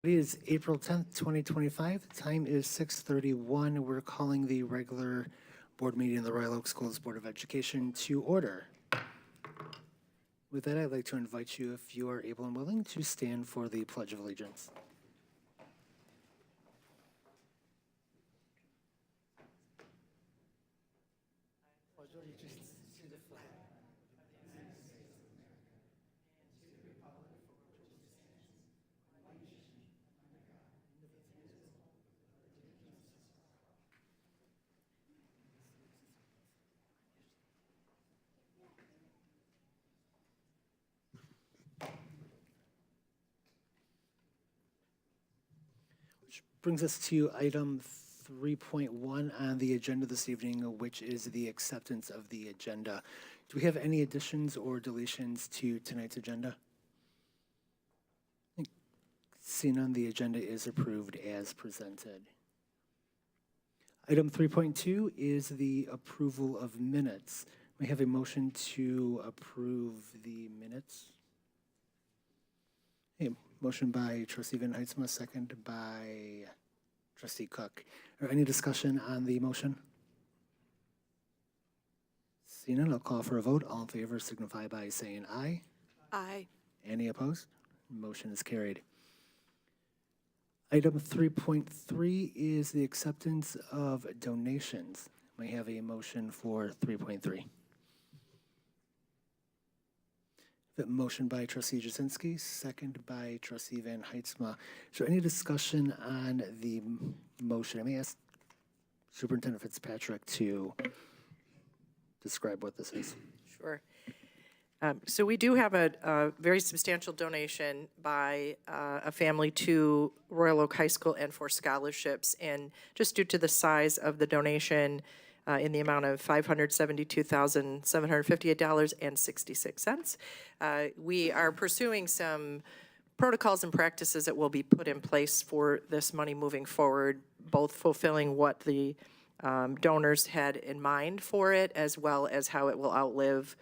It is April 10th, 2025. The time is 6:31. We're calling the regular board meeting of the Royal Oak Schools Board of Education to order. With that, I'd like to invite you, if you are able and willing, to stand for the Pledge of Allegiance. Pledge allegiance to the flag. Which brings us to item 3.1 on the agenda this evening, which is the acceptance of the agenda. Do we have any additions or deletions to tonight's agenda? Seeing none, the agenda is approved as presented. Item 3.2 is the approval of minutes. We have a motion to approve the minutes. Okay, motion by Trustee Van Heitzma, second by Trustee Cook. Or any discussion on the motion? Seeing none, I'll call for a vote. All in favor signify by saying aye. Aye. Any opposed? Motion is carried. Item 3.3 is the acceptance of donations. May I have a motion for 3.3? Motion by Trustee Jasinski, second by Trustee Van Heitzma. Is there any discussion on the motion? I may ask Superintendent Fitzpatrick to describe what this is. Sure. So we do have a very substantial donation by a family to Royal Oak High School and for scholarships. And just due to the size of the donation in the amount of $572,758.66, we are pursuing some protocols and practices that will be put in place for this money moving forward, both fulfilling what the donors had in mind for it, as well as how it will outlive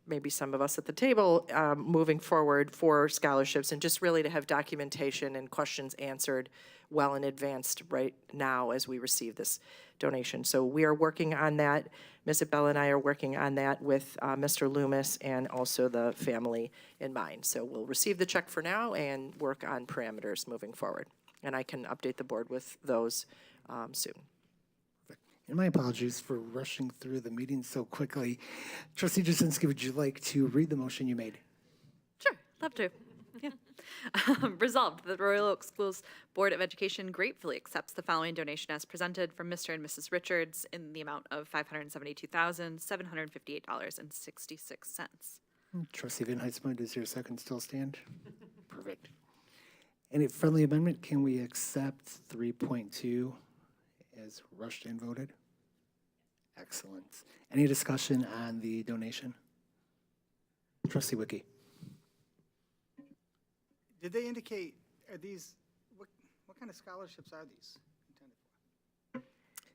maybe some of us at the table moving forward for scholarships, and just really to have documentation and questions answered well in advance right now as we receive this donation. So we are working on that. Ms. Abell and I are working on that with Mr. Loomis and also the family in mind. So we'll receive the check for now and work on parameters moving forward. And I can update the board with those soon. And my apologies for rushing through the meeting so quickly. Trustee Jasinski, would you like to read the motion you made? Sure, love to. Yeah. Resolved that the Royal Oak Schools Board of Education gratefully accepts the following donation as presented from Mr. and Mrs. Richards in the amount of $572,758.66. Trustee Van Heitzma, does your second still stand? Perfect. Any friendly amendment? Can we accept 3.2 as rushed and voted? Excellent. Any discussion on the donation? Trustee Wiki. Did they indicate, are these, what kind of scholarships are these intended for?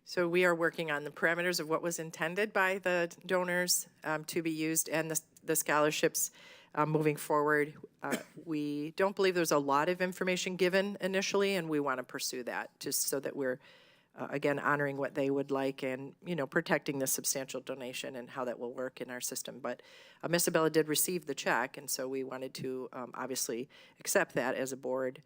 So we are working on the parameters of what was intended by the donors to be used, and the scholarships moving forward. We don't believe there's a lot of information given initially, and we want to pursue that just so that we're again, honoring what they would like and, protecting the substantial donation and how that will work in our system. But Ms. Abella did receive the check, and so we wanted to obviously accept that as a board,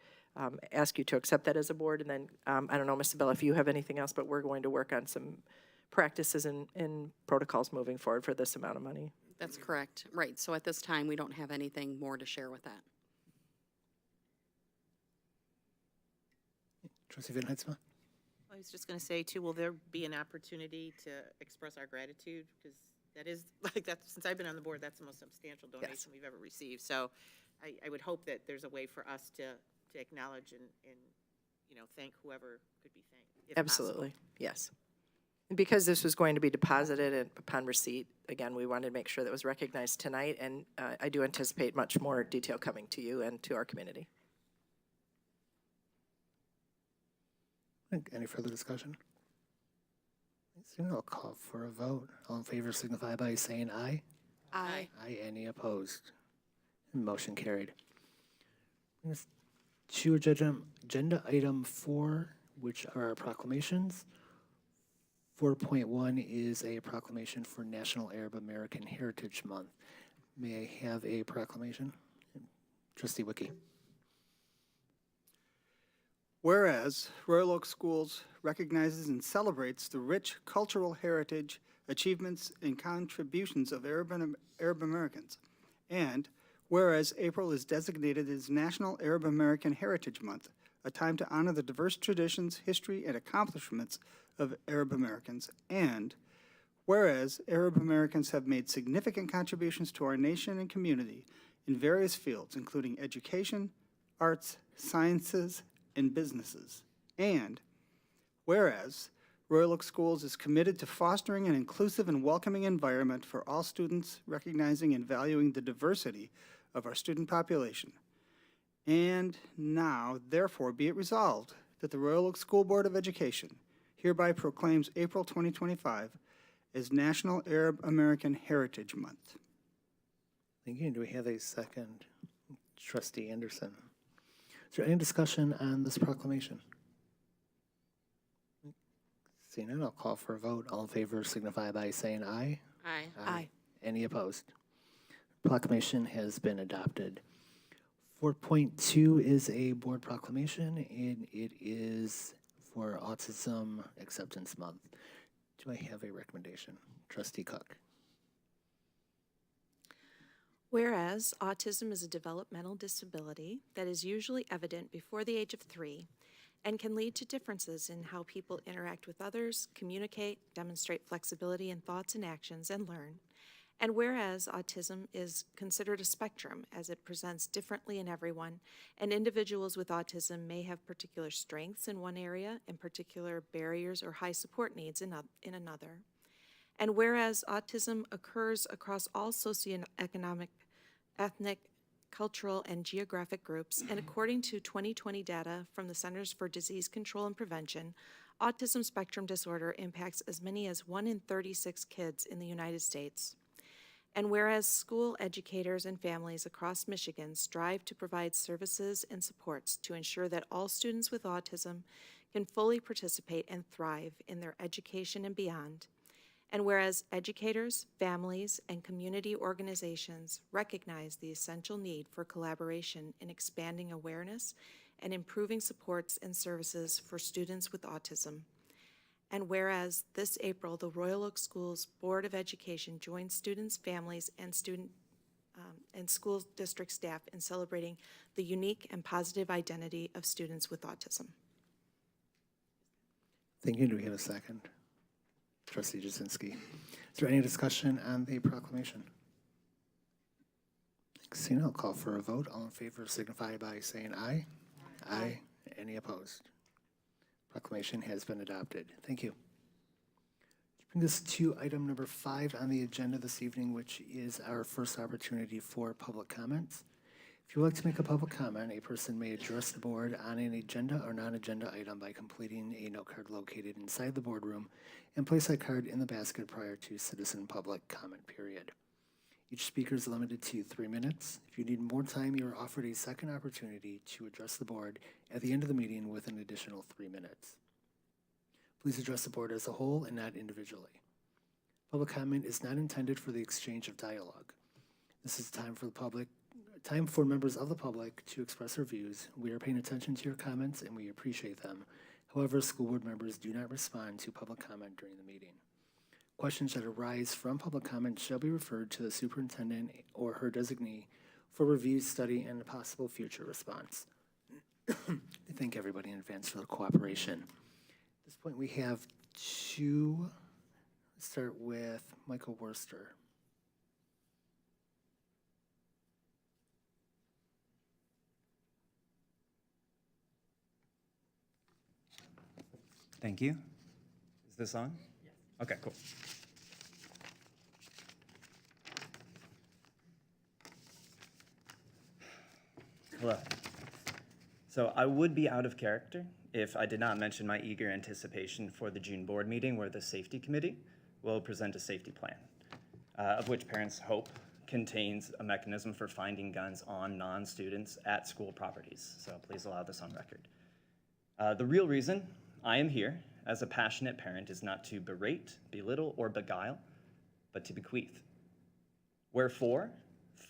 ask you to accept that as a board. And then, I don't know, Ms. Abella, if you have anything else, but we're going to work on some practices and protocols moving forward for this amount of money. That's correct. Right. So at this time, we don't have anything more to share with that. Trustee Van Heitzma? I was just going to say, too, will there be an opportunity to express our gratitude? Because that is, since I've been on the board, that's the most substantial donation we've ever received. So I would hope that there's a way for us to acknowledge and thank whoever could be thanked. Absolutely, possible. Yes. And because this was going to be deposited upon receipt, again, we wanted to make sure that was recognized tonight, and I do anticipate much more detail coming to you and to our community. Any further discussion? Soon I'll call for a vote. All in favor signify by saying aye. Aye. Aye. Any opposed? Motion carried. to agenda item 4, which are our proclamations. 4.1 is a proclamation for National Arab American Heritage Month. May I have a proclamation? Trustee Wiki. Whereas Royal Oak Schools recognizes and celebrates the rich cultural heritage, achievements, and contributions of Arab Americans. And whereas April is designated as National Arab American Heritage Month, a time to honor the diverse traditions, history, and accomplishments of Arab Americans. And whereas Arab Americans have made significant contributions to our nation and community in various fields, including education, arts, sciences, and businesses. And whereas Royal Oak Schools is committed to fostering an inclusive and welcoming environment for all students, recognizing and valuing the diversity of our student population. And now, therefore, be it resolved that the Royal Oak School Board of Education hereby proclaims April 2025 as National Arab American Heritage Month. Thank you. Do we have a second? Trustee Anderson. Is there any discussion on this proclamation? Seeing none, I'll call for a vote. All in favor signify by saying aye. Aye. Aye. Any opposed? Proclamation has been adopted. 4.2 is a board proclamation, and it is for Autism Acceptance Month. Do I have a recommendation? Trustee Cook. Whereas autism is a developmental disability that is usually evident before the age of 3 and can lead to differences in how people interact with others, communicate, demonstrate flexibility in thoughts and actions, and learn. And whereas autism is considered a spectrum as it presents differently in everyone, and individuals with autism may have particular strengths in one area and particular barriers or high support needs in another. And whereas autism occurs across all socioeconomic, ethnic, cultural, and geographic groups, and according to 2020 data from the Centers for Disease Control and Prevention, autism spectrum disorder impacts as many as 1 in 36 kids in the United States. And whereas school educators and families across Michigan strive to provide services and supports to ensure that all students with autism can fully participate and thrive in their education and beyond. And whereas educators, families, and community organizations recognize the essential need for collaboration in expanding awareness and improving supports and services for students with autism. And whereas this April, the Royal Oak Schools Board of Education joins students, families, and school district staff in celebrating the unique and positive identity of students with autism. Thank you. Do we have a second? Trustee Jasinski. Is there any discussion on the proclamation? Seeing none, I'll call for a vote. All in favor signify by saying aye. Aye. Any opposed? Proclamation has been adopted. Thank you. Bring us to item number 5 on the agenda this evening, which is our first opportunity for public comments. If you would like to make a public comment, a person may address the board on an agenda or non-agenda item by completing a note card located inside the boardroom and place that card in the basket prior to citizen public comment period. Each speaker is limited to 3 minutes. If you need more time, you are offered a second opportunity to address the board at the end of the meeting with an additional 3 minutes. Please address the board as a whole and not individually. Public comment is not intended for the exchange of dialogue. This is time for members of the public to express their views. We are paying attention to your comments and we appreciate them. However, school board members do not respond to public comment during the meeting. Questions that arise from public comment shall be referred to the superintendent or her designee for review, study, and a possible future response. I thank everybody in advance for their cooperation. At this point, we have 2. Let's start with Michael Worster. Thank you. Is this on? Yes. Okay, cool. Hello. So I would be out of character if I did not mention my eager anticipation for the June board meeting where the safety committee will present a safety plan, of which parents hope contains a mechanism for finding guns on non-students at school properties. So please allow this on record. The real reason I am here as a passionate parent is not to berate, belittle, or beguile, but to bequeath. Wherefore,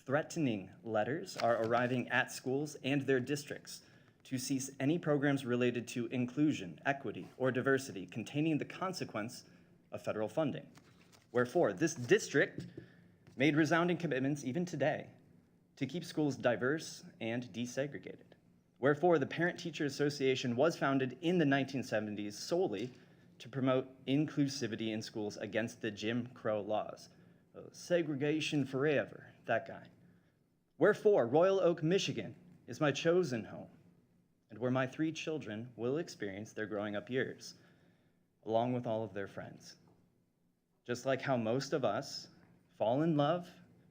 threatening letters are arriving at schools and their districts to cease any programs related to inclusion, equity, or diversity containing the consequence of federal funding. Wherefore, this district made resounding commitments even today to keep schools diverse and desegregated. Wherefore, the Parent-Teacher Association was founded in the 1970s solely to promote inclusivity in schools against the Jim Crow laws. Segregation forever, that guy. Wherefore, Royal Oak, Michigan is my chosen home, and where my 3 children will experience their growing up years, along with all of their friends. Just like how most of us fall in love,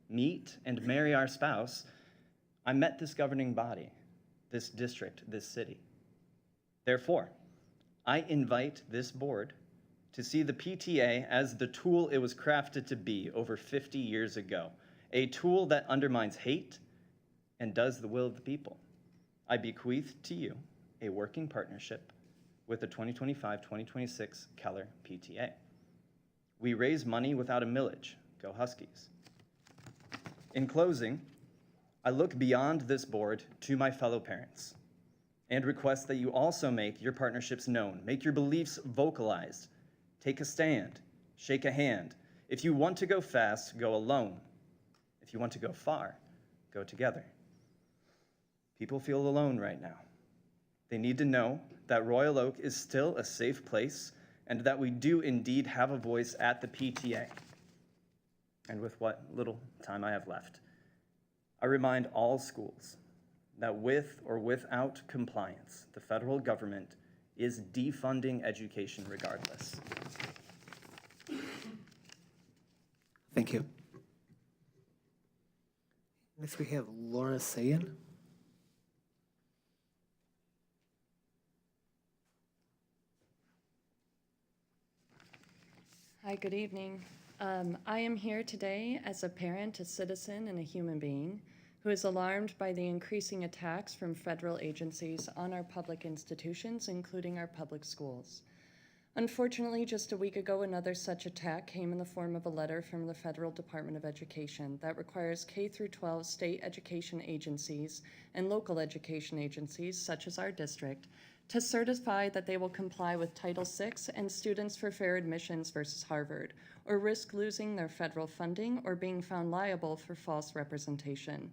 meet, and marry our spouse, I met this governing body, this district, this city. Therefore, I invite this board to see the PTA as the tool it was crafted to be over 50 years ago, a tool that undermines hate and does the will of the people. I bequeath to you a working partnership with the 2025-2026 Keller PTA. We raise money without a millage. Go Huskies. In closing, I look beyond this board to my fellow parents and request that you also make your partnerships known, make your beliefs vocalized, take a stand, shake a hand. If you want to go fast, go alone. If you want to go far, go together. People feel alone right now. They need to know that Royal Oak is still a safe place and that we do indeed have a voice at the PTA. And with what little time I have left, I remind all schools that with or without compliance, the federal government is defunding education regardless. Thank you. Next we have Laura Sayan. Hi, good evening. I am here today as a parent, a citizen, and a human being who is alarmed by the increasing attacks from federal agencies on our public institutions, including our public schools. Unfortunately, just a week ago, another such attack came in the form of a letter from the Federal Department of Education that requires K-12 state education agencies and local education agencies, such as our district, to certify that they will comply with Title VI and Students for Fair Admissions versus Harvard, or risk losing their federal funding or being found liable for false representation.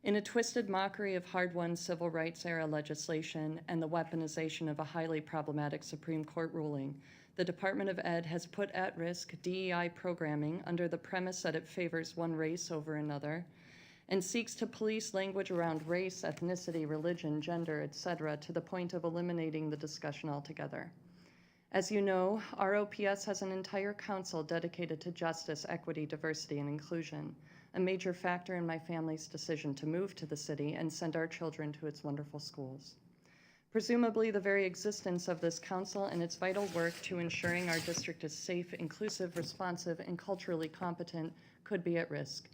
In a twisted mockery of hard-won civil rights era legislation and the weaponization of a highly problematic Supreme Court ruling, the Department of Ed has put at risk DEI programming under the premise that it favors one race over another, and seeks to police language around race, ethnicity, religion, gender, etc., to the point of eliminating the discussion altogether. As you know, ROPS has an entire council dedicated to justice, equity, diversity, and inclusion, a major factor in my family's decision to move to the city and send our children to its wonderful schools. Presumably, the very existence of this council and its vital work to ensuring our district is safe, inclusive, responsive, and culturally competent could be at risk.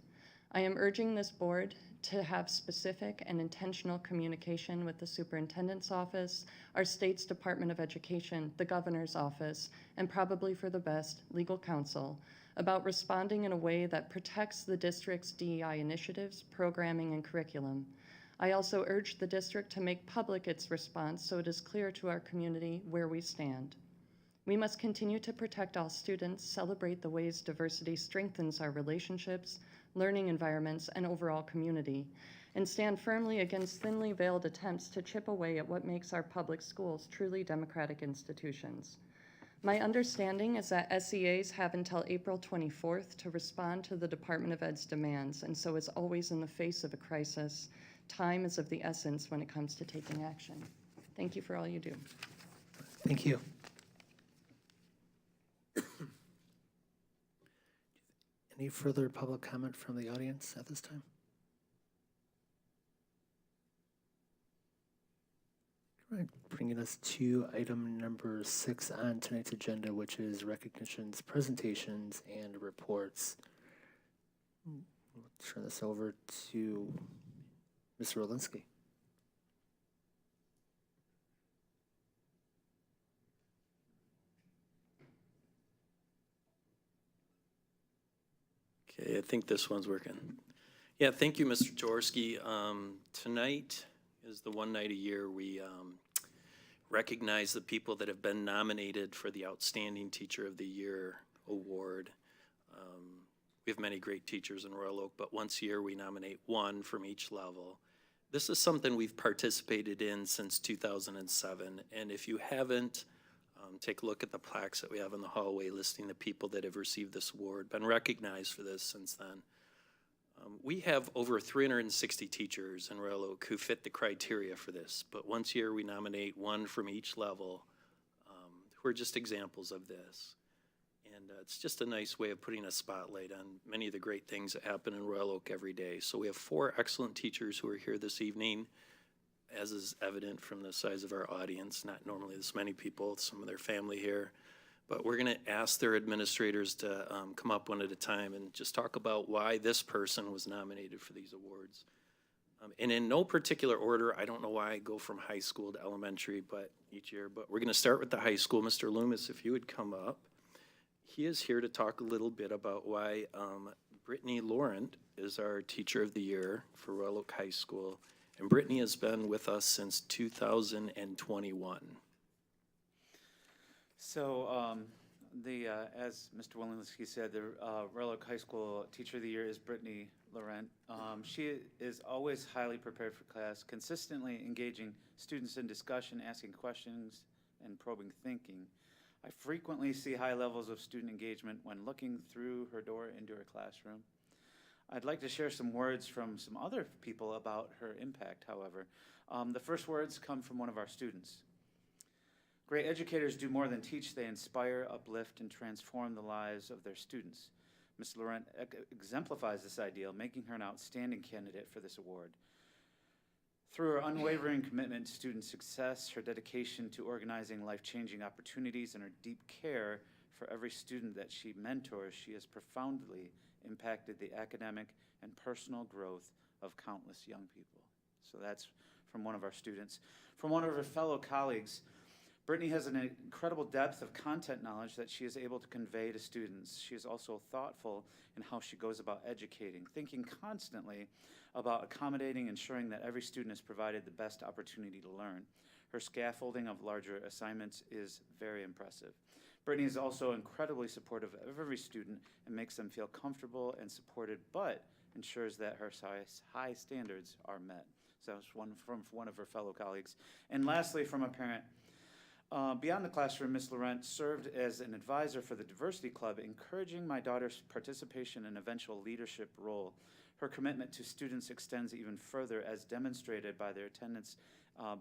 I am urging this board to have specific and intentional communication with the superintendent's office, our state's Department of Education, the governor's office, and probably for the best, legal counsel, about responding in a way that protects the district's DEI initiatives, programming, and curriculum. I also urge the district to make public its response so it is clear to our community where we stand. We must continue to protect all students, celebrate the ways diversity strengthens our relationships, learning environments, and overall community, and stand firmly against thinly veiled attempts to chip away at what makes our public schools truly democratic institutions. My understanding is that SEAs have until April 24th to respond to the Department of Ed's demands, and so as always in the face of a crisis, time is of the essence when it comes to taking action. Thank you for all you do. Thank you. Any further public comment from the audience at this time? All right, bringing us to item number 6 on tonight's agenda, which is recognitions, presentations, and reports. We'll turn this over to Mr. Rolinski. Okay, I think this one's working. Yeah, thank you, Mr. Jaworski. Tonight is the one night a year we recognize the people that have been nominated for the Outstanding Teacher of the Year award. We have many great teachers in Royal Oak, but once a year we nominate one from each level. This is something we've participated in since 2007, and if you haven't, take a look at the plaques that we have in the hallway listing the people that have received this award, been recognized for this since then. We have over 360 teachers in Royal Oak who fit the criteria for this, but once a year we nominate one from each level who are just examples of this. And it's just a nice way of putting a spotlight on many of the great things that happen in Royal Oak every day. So we have 4 excellent teachers who are here this evening, as is evident from the size of our audience, not normally this many people, some of their family here. But we're going to ask their administrators to come up one at a time and just talk about why this person was nominated for these awards. And in no particular order, I don't know why I go from high school to elementary but each year, but we're going to start with the high school. Mr. Loomis, if you would come up. He is here to talk a little bit about why Brittany Laurent is our Teacher of the Year for Royal Oak High School. And Brittany has been with us since 2021. So, as Mr. Walensky said, the Royal Oak High School Teacher of the Year is Brittany Laurent. She is always highly prepared for class, consistently engaging students in discussion, asking questions, and probing thinking. I frequently see high levels of student engagement when looking through her door into her classroom. I'd like to share some words from some other people about her impact, however. The first words come from one of our students. Great educators do more than teach. They inspire, uplift, and transform the lives of their students. Ms. Laurent exemplifies this ideal, making her an outstanding candidate for this award. Through her unwavering commitment to student success, her dedication to organizing life-changing opportunities, and her deep care for every student that she mentors, she has profoundly impacted the academic and personal growth of countless young people. So that's from one of our students. From one of her fellow colleagues, Brittany has an incredible depth of content knowledge that she is able to convey to students. She is also thoughtful in how she goes about educating, thinking constantly about accommodating, ensuring that every student is provided the best opportunity to learn. Her scaffolding of larger assignments is very impressive. Brittany is also incredibly supportive of every student and makes them feel comfortable and supported, but ensures that her high standards are met. So that's one from one of her fellow colleagues. And lastly, from a parent. Beyond the classroom, Ms. Laurent served as an advisor for the Diversity Club, encouraging my daughter's participation and eventual leadership role. Her commitment to students extends even further, as demonstrated by their attendance,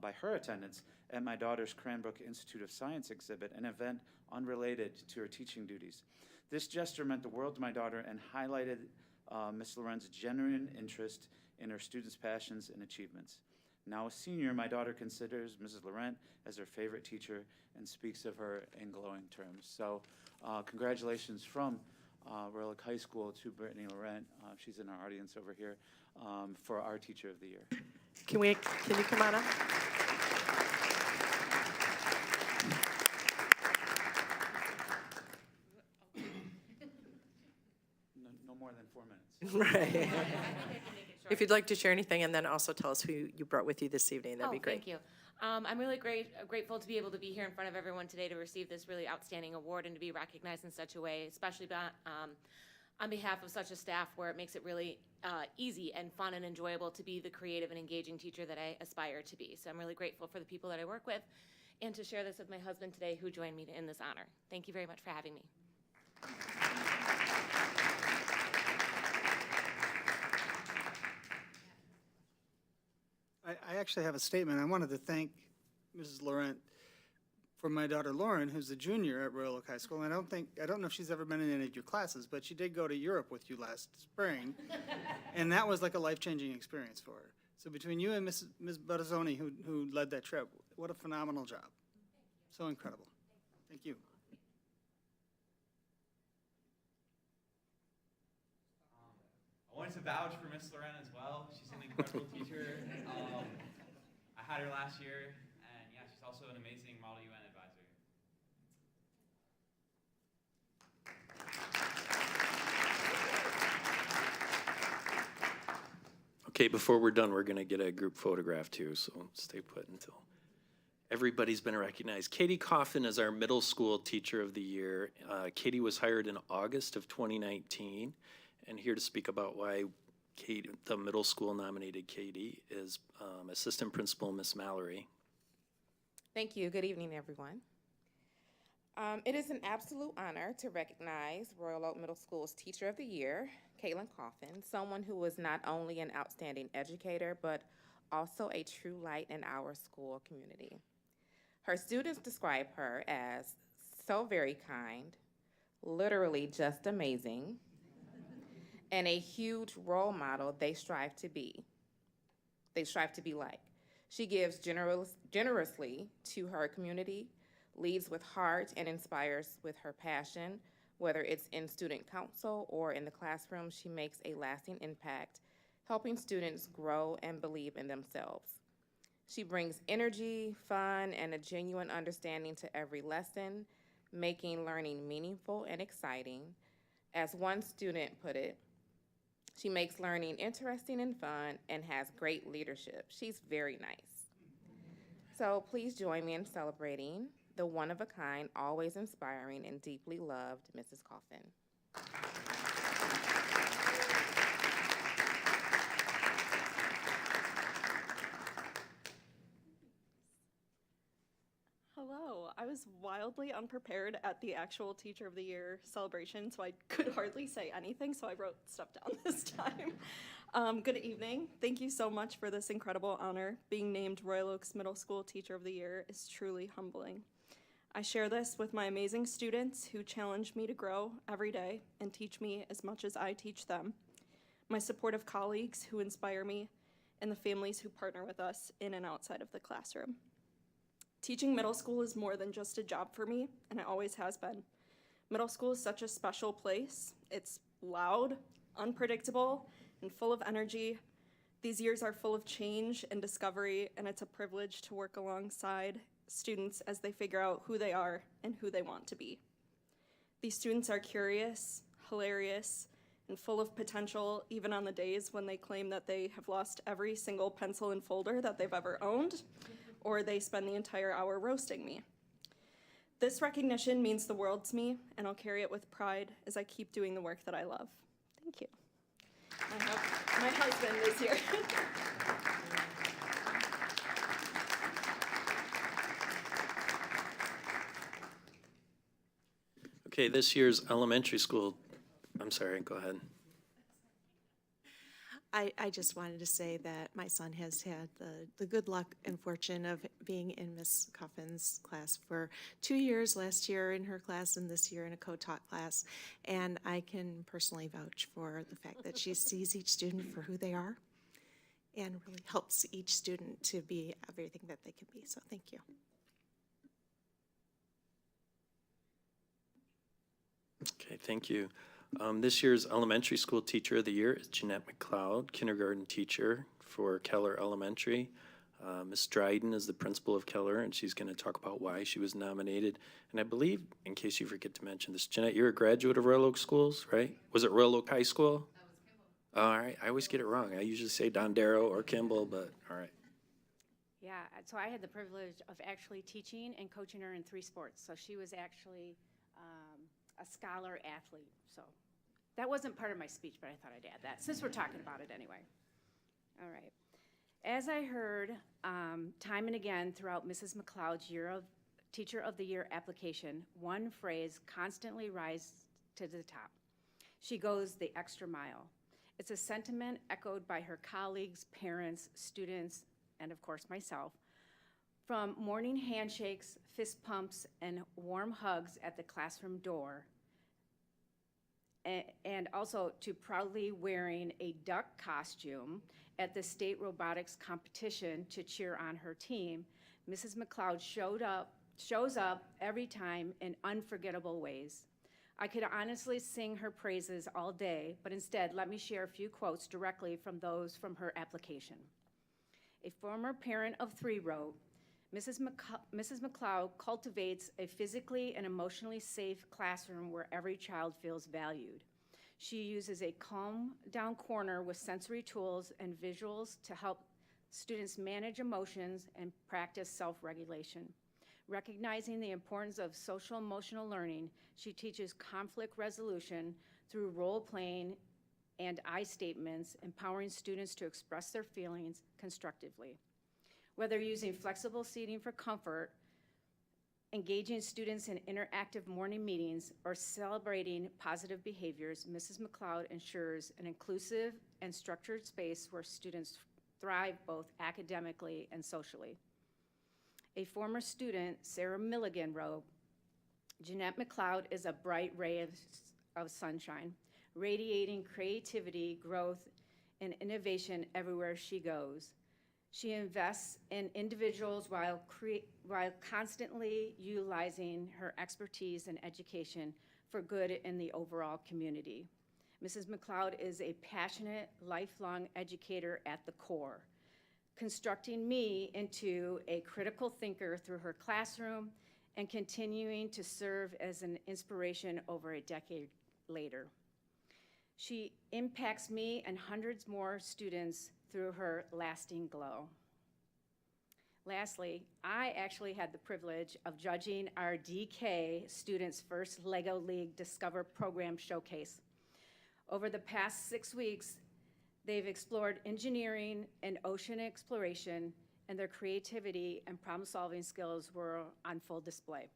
by her attendance at my daughter's Cranbrook Institute of Science exhibit, an event unrelated to her teaching duties. This gesture meant the world to my daughter and highlighted Ms. Laurent's genuine interest in her students' passions and achievements. Now a senior, my daughter considers Mrs. Laurent as her favorite teacher and speaks of her in glowing terms. So congratulations from Royal Oak High School to Brittany Laurent. She's in our audience over here for our Teacher of the Year. Can you come on up? No more than 4 minutes. Right. If you'd like to share anything, and then also tell us who you brought with you this evening, that'd be great. Thank you. I'm really grateful to be able to be here in front of everyone today to receive this really outstanding award and to be recognized in such a way, especially on behalf of such a staff where it makes it really easy and fun and enjoyable to be the creative and engaging teacher that I aspire to be. So I'm really grateful for the people that I work with and to share this with my husband today, who joined me in this honor. Thank you very much for having me. I actually have a statement. I wanted to thank Mrs. Laurent for my daughter Lauren, who's a junior at Royal Oak High School. And I don't know if she's ever been in any of your classes, but she did go to Europe with you last spring. And that was like a life-changing experience for her. So between you and Ms. Battazzoni, who led that trip, what a phenomenal job. So incredible. Thank you. I wanted to vouch for Miss Loren as well. She's an incredible teacher. I had her last year, and yeah, she's also an amazing Model UN advisor. Okay, before we're done, we're gonna get a group photograph too, so stay put until everybody's been recognized. Katie Coffin is our middle school teacher of the year. Katie was hired in August of 2019, and here to speak about why the middle school nominated Katie is Assistant Principal Miss Mallory. Thank you. Good evening, everyone. It is an absolute honor to recognize Royal Oak Middle School's Teacher of the Year, Caitlin Coffin, someone who was not only an outstanding educator, but also a true light in our school community. Her students describe her as so very kind, literally just amazing, and a huge role model they strive to be like. She gives generously to her community, leads with heart, and inspires with her passion. Whether it's in student council or in the classroom, she makes a lasting impact, helping students grow and believe in themselves. She brings energy, fun, and a genuine understanding to every lesson, making learning meaningful and exciting. As one student put it, she makes learning interesting and fun and has great leadership. She's very nice. So please join me in celebrating the one-of-a-kind, always inspiring, and deeply loved Mrs. Coffin. Hello. I was wildly unprepared at the actual Teacher of the Year celebration, so I could hardly say anything, so I wrote stuff down this time. Good evening. Thank you so much for this incredible honor. Being named Royal Oaks Middle School Teacher of the Year is truly humbling. I share this with my amazing students who challenge me to grow every day and teach me as much as I teach them, my supportive colleagues who inspire me, and the families who partner with us in and outside of the classroom. Teaching middle school is more than just a job for me, and it always has been. Middle school is such a special place. It's loud, unpredictable, and full of energy. These years are full of change and discovery, and it's a privilege to work alongside students as they figure out who they are and who they want to be. These students are curious, hilarious, and full of potential, even on the days when they claim that they have lost every single pencil and folder that they've ever owned, or they spend the entire hour roasting me. This recognition means the world to me, and I'll carry it with pride as I keep doing the work that I love. Thank you. My husband is here. Okay, this year's elementary school, I'm sorry, go ahead. I just wanted to say that my son has had the good luck and fortune of being in Miss Coffin's class for 2 years, last year in her class and this year in a co-taught class. And I can personally vouch for the fact that she sees each student for who they are and really helps each student to be everything that they can be. So thank you. Okay, thank you. This year's elementary school teacher of the year is Jeanette McLeod, kindergarten teacher for Keller Elementary. Ms. Dryden is the principal of Keller, and she's going to talk about why she was nominated. And I believe, in case you forget to mention this, Jeanette, you're a graduate of Royal Oak Schools, right? Was it Royal Oak High School? That was Kimball. All right, I always get it wrong. I usually say Dondero or Kimball, but all right. Yeah, so I had the privilege of actually teaching and coaching her in 3 sports. So she was actually a scholar athlete. So that wasn't part of my speech, but I thought I'd add that since we're talking about it anyway. All right. As I heard time and again throughout Mrs. McLeod's Teacher of the Year application, one phrase constantly rises to the top. She goes the extra mile. It's a sentiment echoed by her colleagues, parents, students, and of course myself. From morning handshakes, fist pumps, and warm hugs at the classroom door, and also to proudly wearing a duck costume at the state robotics competition to cheer on her team, Mrs. McLeod shows up every time in unforgettable ways. I could honestly sing her praises all day, but instead, let me share a few quotes directly from those from her application. A former parent of 3 wrote, Mrs. McLeod cultivates a physically and emotionally safe classroom where every child feels valued. She uses a calm down corner with sensory tools and visuals to help students manage emotions and practice self-regulation. Recognizing the importance of social emotional learning, she teaches conflict resolution through role-playing and I statements, empowering students to express their feelings constructively. Whether using flexible seating for comfort, engaging students in interactive morning meetings, or celebrating positive behaviors, Mrs. McLeod ensures an inclusive and structured space where students thrive both academically and socially. A former student, Sarah Milligan, wrote, Jeanette McLeod is a bright ray of sunshine, radiating creativity, growth, and innovation everywhere she goes. She invests in individuals while constantly utilizing her expertise and education for good in the overall community. Mrs. McLeod is a passionate, lifelong educator at the core, constructing me into a critical thinker through her classroom and continuing to serve as an inspiration over a decade later. She impacts me and hundreds more students through her lasting glow. Lastly, I actually had the privilege of judging our DK students' first LEGO League Discover program showcase. Over the past 6 weeks, they've explored engineering and ocean exploration, and their creativity and problem-solving skills were on full display.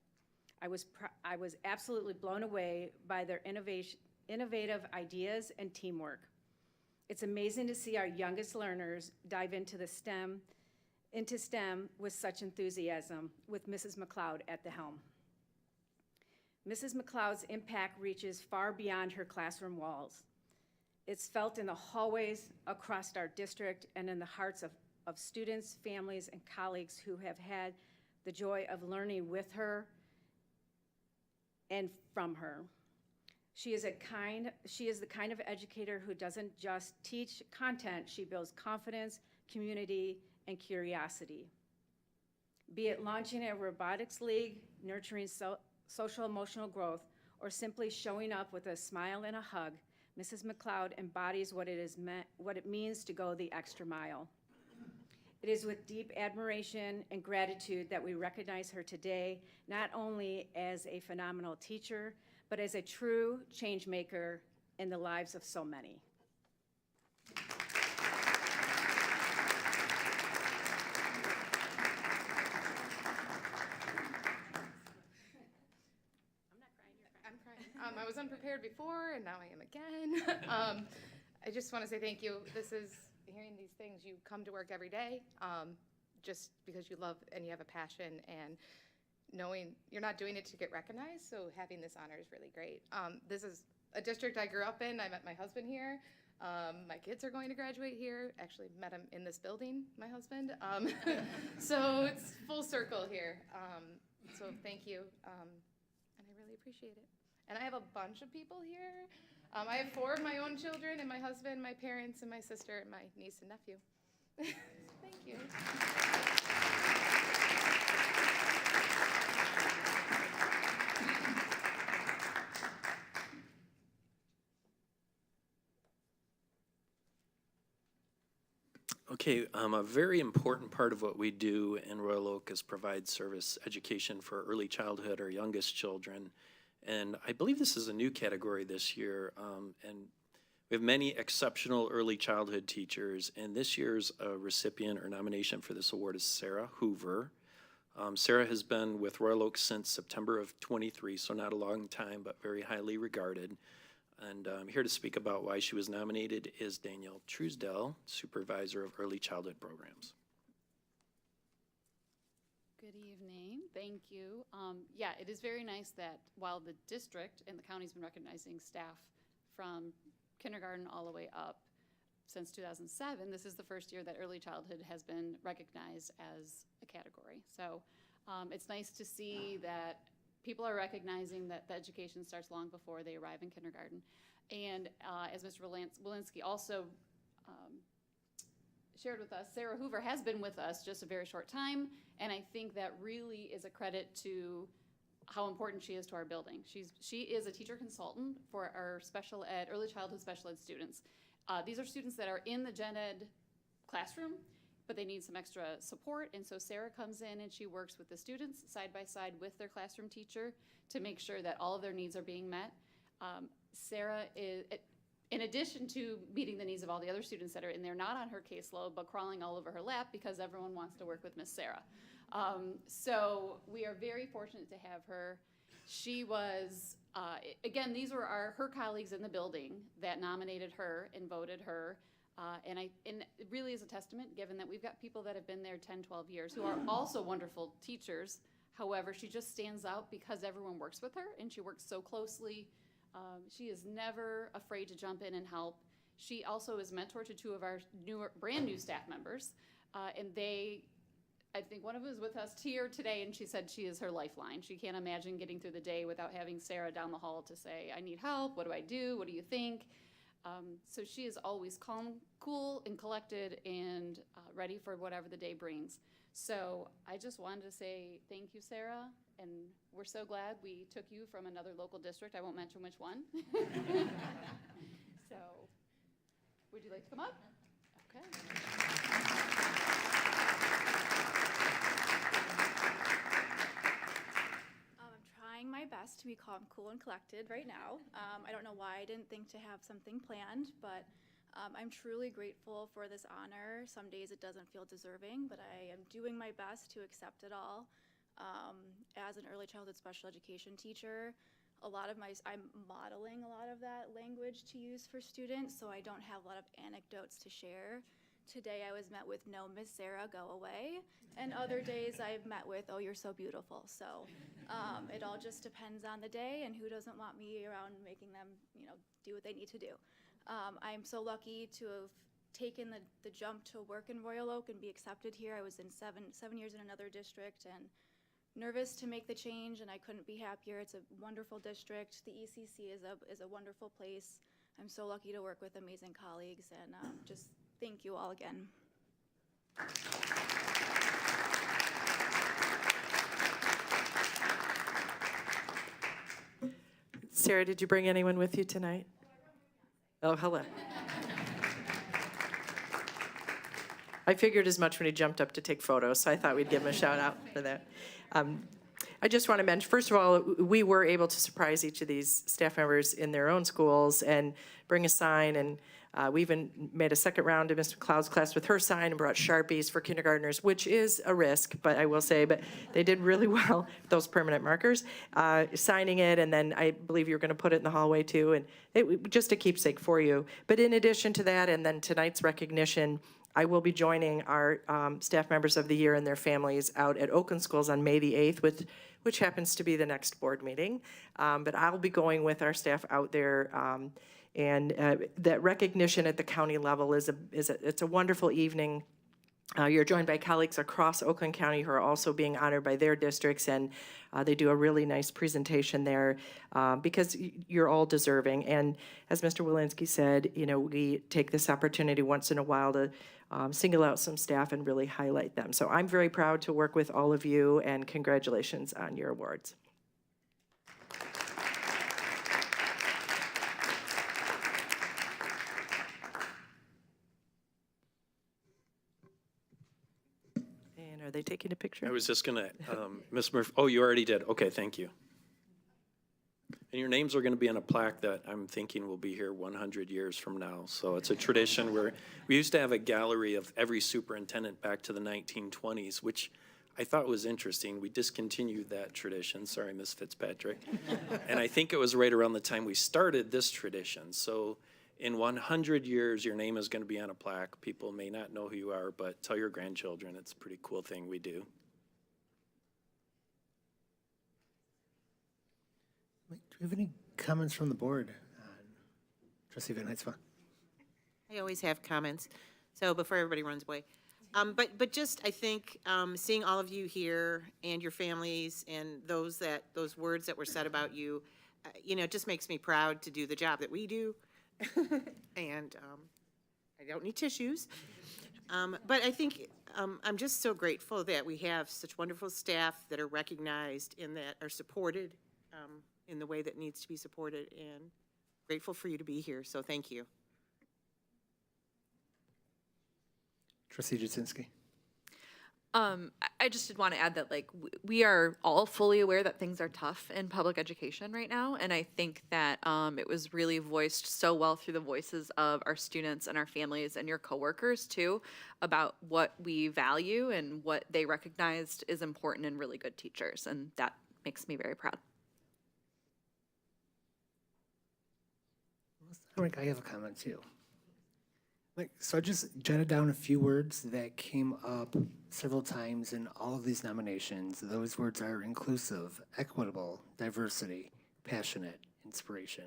I was absolutely blown away by their innovative ideas and teamwork. It's amazing to see our youngest learners dive into STEM with such enthusiasm, with Mrs. McLeod at the helm. Mrs. McLeod's impact reaches far beyond her classroom walls. It's felt in the hallways across our district and in the hearts of students, families, and colleagues who have had the joy of learning with her and from her. She is the kind of educator who doesn't just teach content, she builds confidence, community, and curiosity. Be it launching a robotics league, nurturing social emotional growth, or simply showing up with a smile and a hug, Mrs. McLeod embodies what it means to go the extra mile. It is with deep admiration and gratitude that we recognize her today, not only as a phenomenal teacher, but as a true change maker in the lives of so many. I'm crying. I was unprepared before, and now I am again. I just want to say thank you. This is, hearing these things, you come to work every day just because you love and you have a passion, and knowing you're not doing it to get recognized, so having this honor is really great. This is a district I grew up in. I met my husband here. My kids are going to graduate here. Actually met him in this building, my husband. So it's full circle here. So thank you, and I really appreciate it. And I have a bunch of people here. I have 4 of my own children, and my husband, my parents, and my sister, and my niece and nephew. Thank you. Okay, a very important part of what we do in Royal Oak is provide service education for early childhood or youngest children. And I believe this is a new category this year. And we have many exceptional early childhood teachers. And this year's recipient or nomination for this award is Sarah Hoover. Sarah has been with Royal Oak since September of 23, so not a long time, but very highly regarded. And here to speak about why she was nominated is Danielle Truesdell, Supervisor of Early Childhood Programs. Good evening, thank you. Yeah, it is very nice that while the district and the county's been recognizing staff from kindergarten all the way up since 2007, this is the first year that early childhood has been recognized as a category. So it's nice to see that people are recognizing that the education starts long before they arrive in kindergarten. And as Mr. Walensky also shared with us, Sarah Hoover has been with us just a very short time, and I think that really is a credit to how important she is to our building. She is a teacher consultant for our special ed, early childhood special ed students. These are students that are in the gen ed classroom, but they need some extra support, and so Sarah comes in and she works with the students side by side with their classroom teacher to make sure that all of their needs are being met. Sarah is, in addition to meeting the needs of all the other students that are in there, not on her caseload, but crawling all over her lap because everyone wants to work with Miss Sarah. So we are very fortunate to have her. She was, again, these were her colleagues in the building that nominated her and voted her. And it really is a testament, given that we've got people that have been there 10, 12 years who are also wonderful teachers. However, she just stands out because everyone works with her and she works so closely. She is never afraid to jump in and help. She also is mentor to two of our brand new staff members. And I think one of them is with us here today, and she said she is her lifeline. She can't imagine getting through the day without having Sarah down the hall to say, I need help, what do I do, what do you think? So she is always calm, cool, and collected, and ready for whatever the day brings. So I just wanted to say thank you, Sarah, and we're so glad we took you from another local district. I won't mention which one. So would you like to come up? Okay. Trying my best to be calm, cool, and collected right now. I don't know why I didn't think to have something planned, but I'm truly grateful for this honor. Some days it doesn't feel deserving, but I am doing my best to accept it all. As an early childhood special education teacher, I'm modeling a lot of that language to use for students, so I don't have a lot of anecdotes to share. Today I was met with, no, Miss Sarah, go away. And other days I've met with, oh, you're so beautiful. So it all just depends on the day and who doesn't want me around making them, do what they need to do. I'm so lucky to have taken the jump to work in Royal Oak and be accepted here. I was in 7 years in another district and nervous to make the change, and I couldn't be happier. It's a wonderful district. The ECC is a wonderful place. I'm so lucky to work with amazing colleagues, and just thank you all again. Sarah, did you bring anyone with you tonight? Oh, hello. I figured as much when he jumped up to take photos, so I thought we'd give him a shout out for that. I just want to mention, first of all, we were able to surprise each of these staff members in their own schools and bring a sign, and we even made a second round to Ms. McLeod's class with her sign and brought Sharpies for kindergartners, which is a risk, but I will say, but they did really well, those permanent markers, signing it, and then I believe you're going to put it in the hallway too, and just a keepsake for you. But in addition to that, and then tonight's recognition, I will be joining our staff members of the year and their families out at Oakland Schools on May the 8th, which happens to be the next board meeting. But I'll be going with our staff out there, and that recognition at the county level it's a wonderful evening. You're joined by colleagues across Oakland County who are also being honored by their districts, and they do a really nice presentation there because you're all deserving. And as Mr. Walensky said, we take this opportunity once in a while to single out some staff and really highlight them. So I'm very proud to work with all of you, and congratulations on your awards. And are they taking a picture? I was just going to, Ms. Murphy, oh, you already did. Okay, thank you. And your names are going to be on a plaque that I'm thinking will be here 100 years from now. So it's a tradition where we used to have a gallery of every superintendent back to the 1920s, which I thought was interesting. We discontinued that tradition. Sorry, Ms. Fitzpatrick. And I think it was right around the time we started this tradition. So in 100 years, your name is going to be on a plaque. People may not know who you are, but tell your grandchildren. It's a pretty cool thing we do. Do we have any comments from the board? Trustee Van Heitzma. I always have comments. So before everybody runs away, But just, I think, seeing all of you here and your families and those words that were said about you, it just makes me proud to do the job that we do. And I don't need tissues. But I think I'm just so grateful that we have such wonderful staff that are recognized and that are supported in the way that needs to be supported, and grateful for you to be here. So thank you. Trustee Jasinski. I just did want to add that, like, we are all fully aware that things are tough in public education right now, and I think that it was really voiced so well through the voices of our students and our families and your coworkers too, about what we value and what they recognized is important in really good teachers, and that makes me very proud. Rick, I have a comment too. So I just jotted down a few words that came up several times in all of these nominations. Those words are inclusive, equitable, diversity, passionate, inspiration.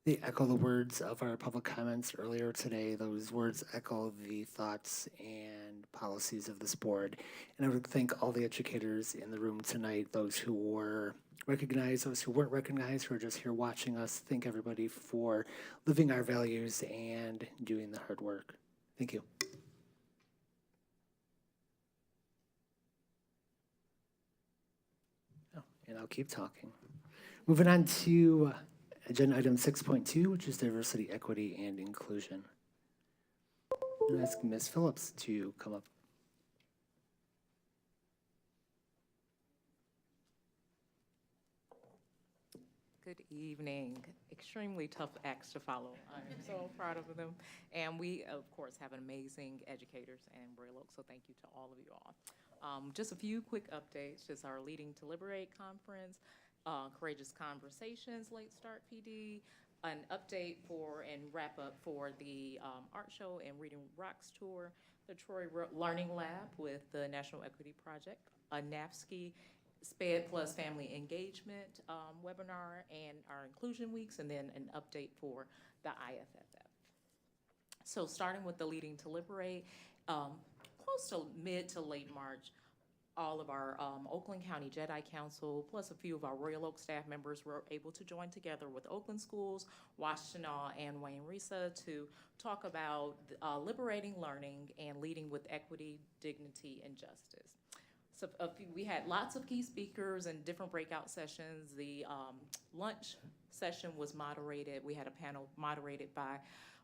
They echo the words of our public comments earlier today. Those words echo the thoughts and policies of this board. And I would thank all the educators in the room tonight, those who were recognized, those who weren't recognized, who are just here watching us. Thank everybody for living our values and doing the hard work. Thank you. Oh, and I'll keep talking. Moving on to agenda item 6.2, which is diversity, equity, and inclusion. I'm going to ask Ms. Phillips to come up. Good evening. Extremely tough acts to follow. I'm so proud of them. And we, of course, have amazing educators in Royal Oak, so thank you to all of you all. Just a few quick updates. Just our Leading to Liberate conference, Courageous Conversations, Late Start PD, an update for and wrap up for the art show and Reading Rocks tour, the Troy Learning Lab with the National Equity Project, a NAFSCI SPED Plus Family Engagement webinar, and our Inclusion Weeks, and then an update for the IFFF. So starting with the Leading to Liberate, close to mid to late March, all of our Oakland County Jedi Council, plus a few of our Royal Oak staff members were able to join together with Oakland Schools, Washtenaw, and Wayne Risa to talk about liberating learning and leading with equity, dignity, and justice. So we had lots of key speakers and different breakout sessions. The lunch session was moderated. We had a panel moderated by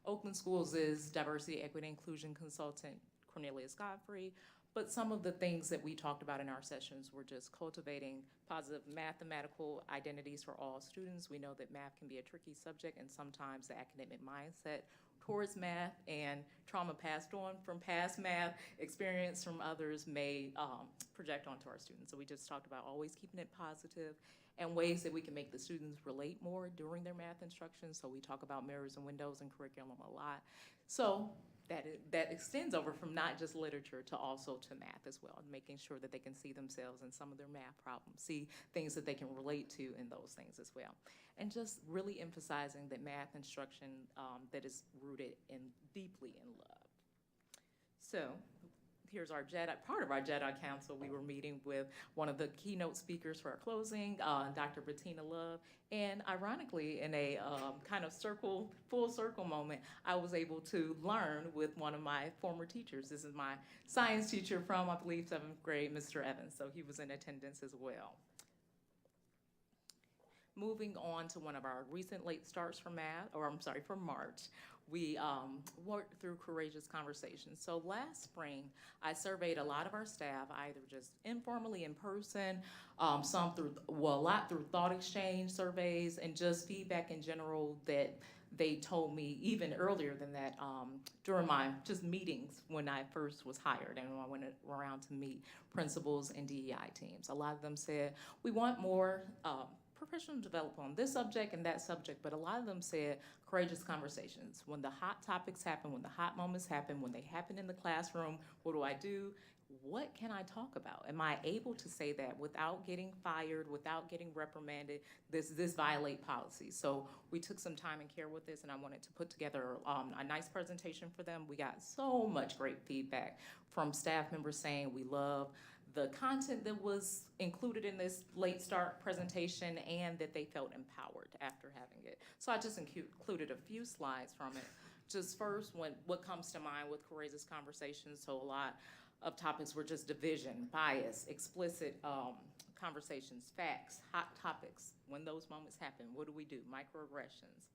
Oakland Schools' diversity, equity, inclusion consultant, Cornelius Godfrey. But some of the things that we talked about in our sessions were just cultivating positive mathematical identities for all students. We know that math can be a tricky subject, and sometimes the academic mindset towards math and trauma passed on from past math experience from others may project onto our students. So we just talked about always keeping it positive and ways that we can make the students relate more during their math instruction. So we talk about mirrors and windows in curriculum a lot. So that extends over from not just literature to also to math as well, making sure that they can see themselves in some of their math problems, see things that they can relate to in those things as well. And just really emphasizing that math instruction that is rooted in deeply in love. So here's our part of our Jedi Council. We were meeting with one of the keynote speakers for our closing, Dr. Bettina Love. And ironically, in a kind of full circle moment, I was able to learn with one of my former teachers. This is my science teacher from, I believe, 7th grade, Mr. Evans. So he was in attendance as well. Moving on to one of our recent late starts for March, we worked through Courageous Conversations. So last spring, I surveyed a lot of our staff, either just informally in person, a lot through thought exchange surveys, and just feedback in general that they told me even earlier than that during my just meetings when I first was hired and when I went around to meet principals and DEI teams. A lot of them said, we want more professional development on this subject and that subject, but a lot of them said courageous conversations. When the hot topics happen, when the hot moments happen, when they happen in the classroom, what do I do? What can I talk about? Am I able to say that without getting fired, without getting reprimanded? This violate policy. So we took some time and care with this, and I wanted to put together a nice presentation for them. We got so much great feedback from staff members saying we love the content that was included in this late start presentation and that they felt empowered after having it. So I just included a few slides from it. Just first, what comes to mind with courageous conversations, so a lot of topics were just division, bias, explicit conversations, facts, hot topics. When those moments happen, what do we do? Microaggressions.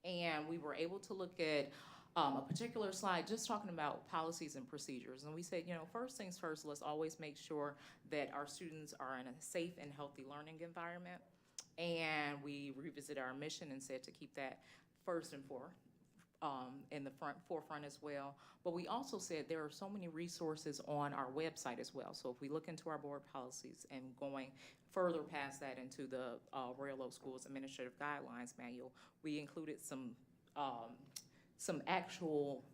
And we were able to look at a particular slide just talking about policies and procedures. And we said, first things first, let's always make sure that our students are in a safe and healthy learning environment. And we revisit our mission and said to keep that first and foremost. In the forefront as well. But we also said there are so many resources on our website as well. So if we look into our board policies and going further past that into the Royal Oak Schools Administrative Guidelines Manual, we included some actual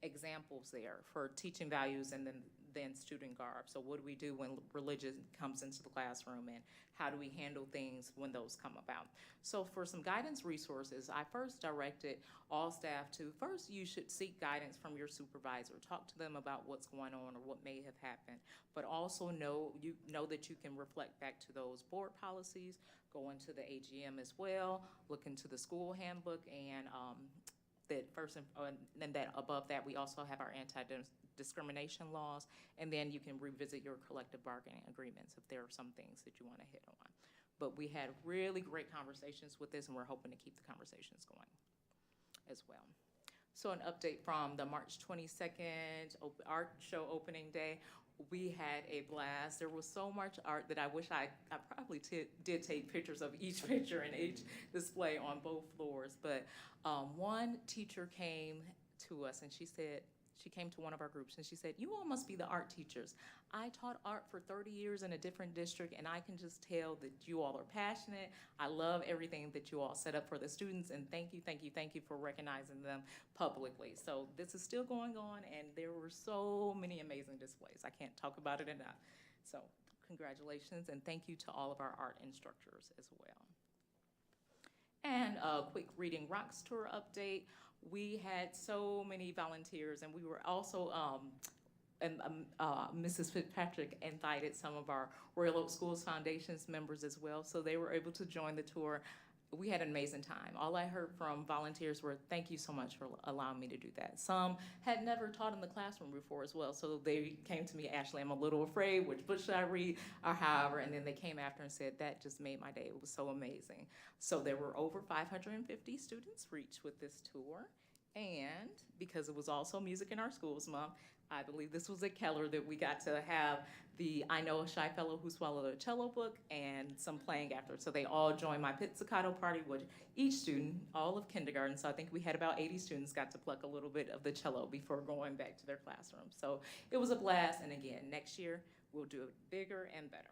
examples there for teaching values and then student garb. So what do we do when religion comes into the classroom, and how do we handle things when those come about? So for some guidance resources, I first directed all staff to, first you should seek guidance from your supervisor. Talk to them about what's going on or what may have happened, but also know that you can reflect back to those board policies, go into the AGM as well, look into the school handbook, and and that above that we also have our anti-discrimination laws, and then you can revisit your collective bargaining agreements if there are some things that you want to hit on. But we had really great conversations with this, and we're hoping to keep the conversations going as well. So an update from the March 22nd art show opening day. We had a blast. There was so much art that I wish I probably did take pictures of each picture and each display on both floors. But one teacher came to us and she came to one of our groups and she said, "You all must be the art teachers. I taught art for 30 years in a different district, and I can just tell that you all are passionate. I love everything that you all set up for the students, and thank you for recognizing them publicly." So this is still going on, and there were so many amazing displays. I can't talk about it enough. So congratulations, and thank you to all of our art instructors as well. And a quick Reading Rocks tour update. We had so many volunteers, and we were also, Mrs. Fitzpatrick invited some of our Royal Oak Schools Foundation's members as well, so they were able to join the tour. We had an amazing time. All I heard from volunteers were, "Thank you so much for allowing me to do that." Some had never taught in the classroom before as well, so they came to me, "Ashley, I'm a little afraid, which book should I read?" or however, and then they came after and said, "That just made my day. It was so amazing." So there were over 550 students reached with this tour, and because it was also Music in Our Schools Month, I believe this was at Keller that we got to have the I Know a Shy Fellow Who Swallowed a Cello book and some playing after. So they all joined my pizzicato party with each student, all of kindergarten. So I think we had about 80 students got to pluck a little bit of the cello before going back to their classroom. So it was a blast. And again, next year we'll do it bigger and better.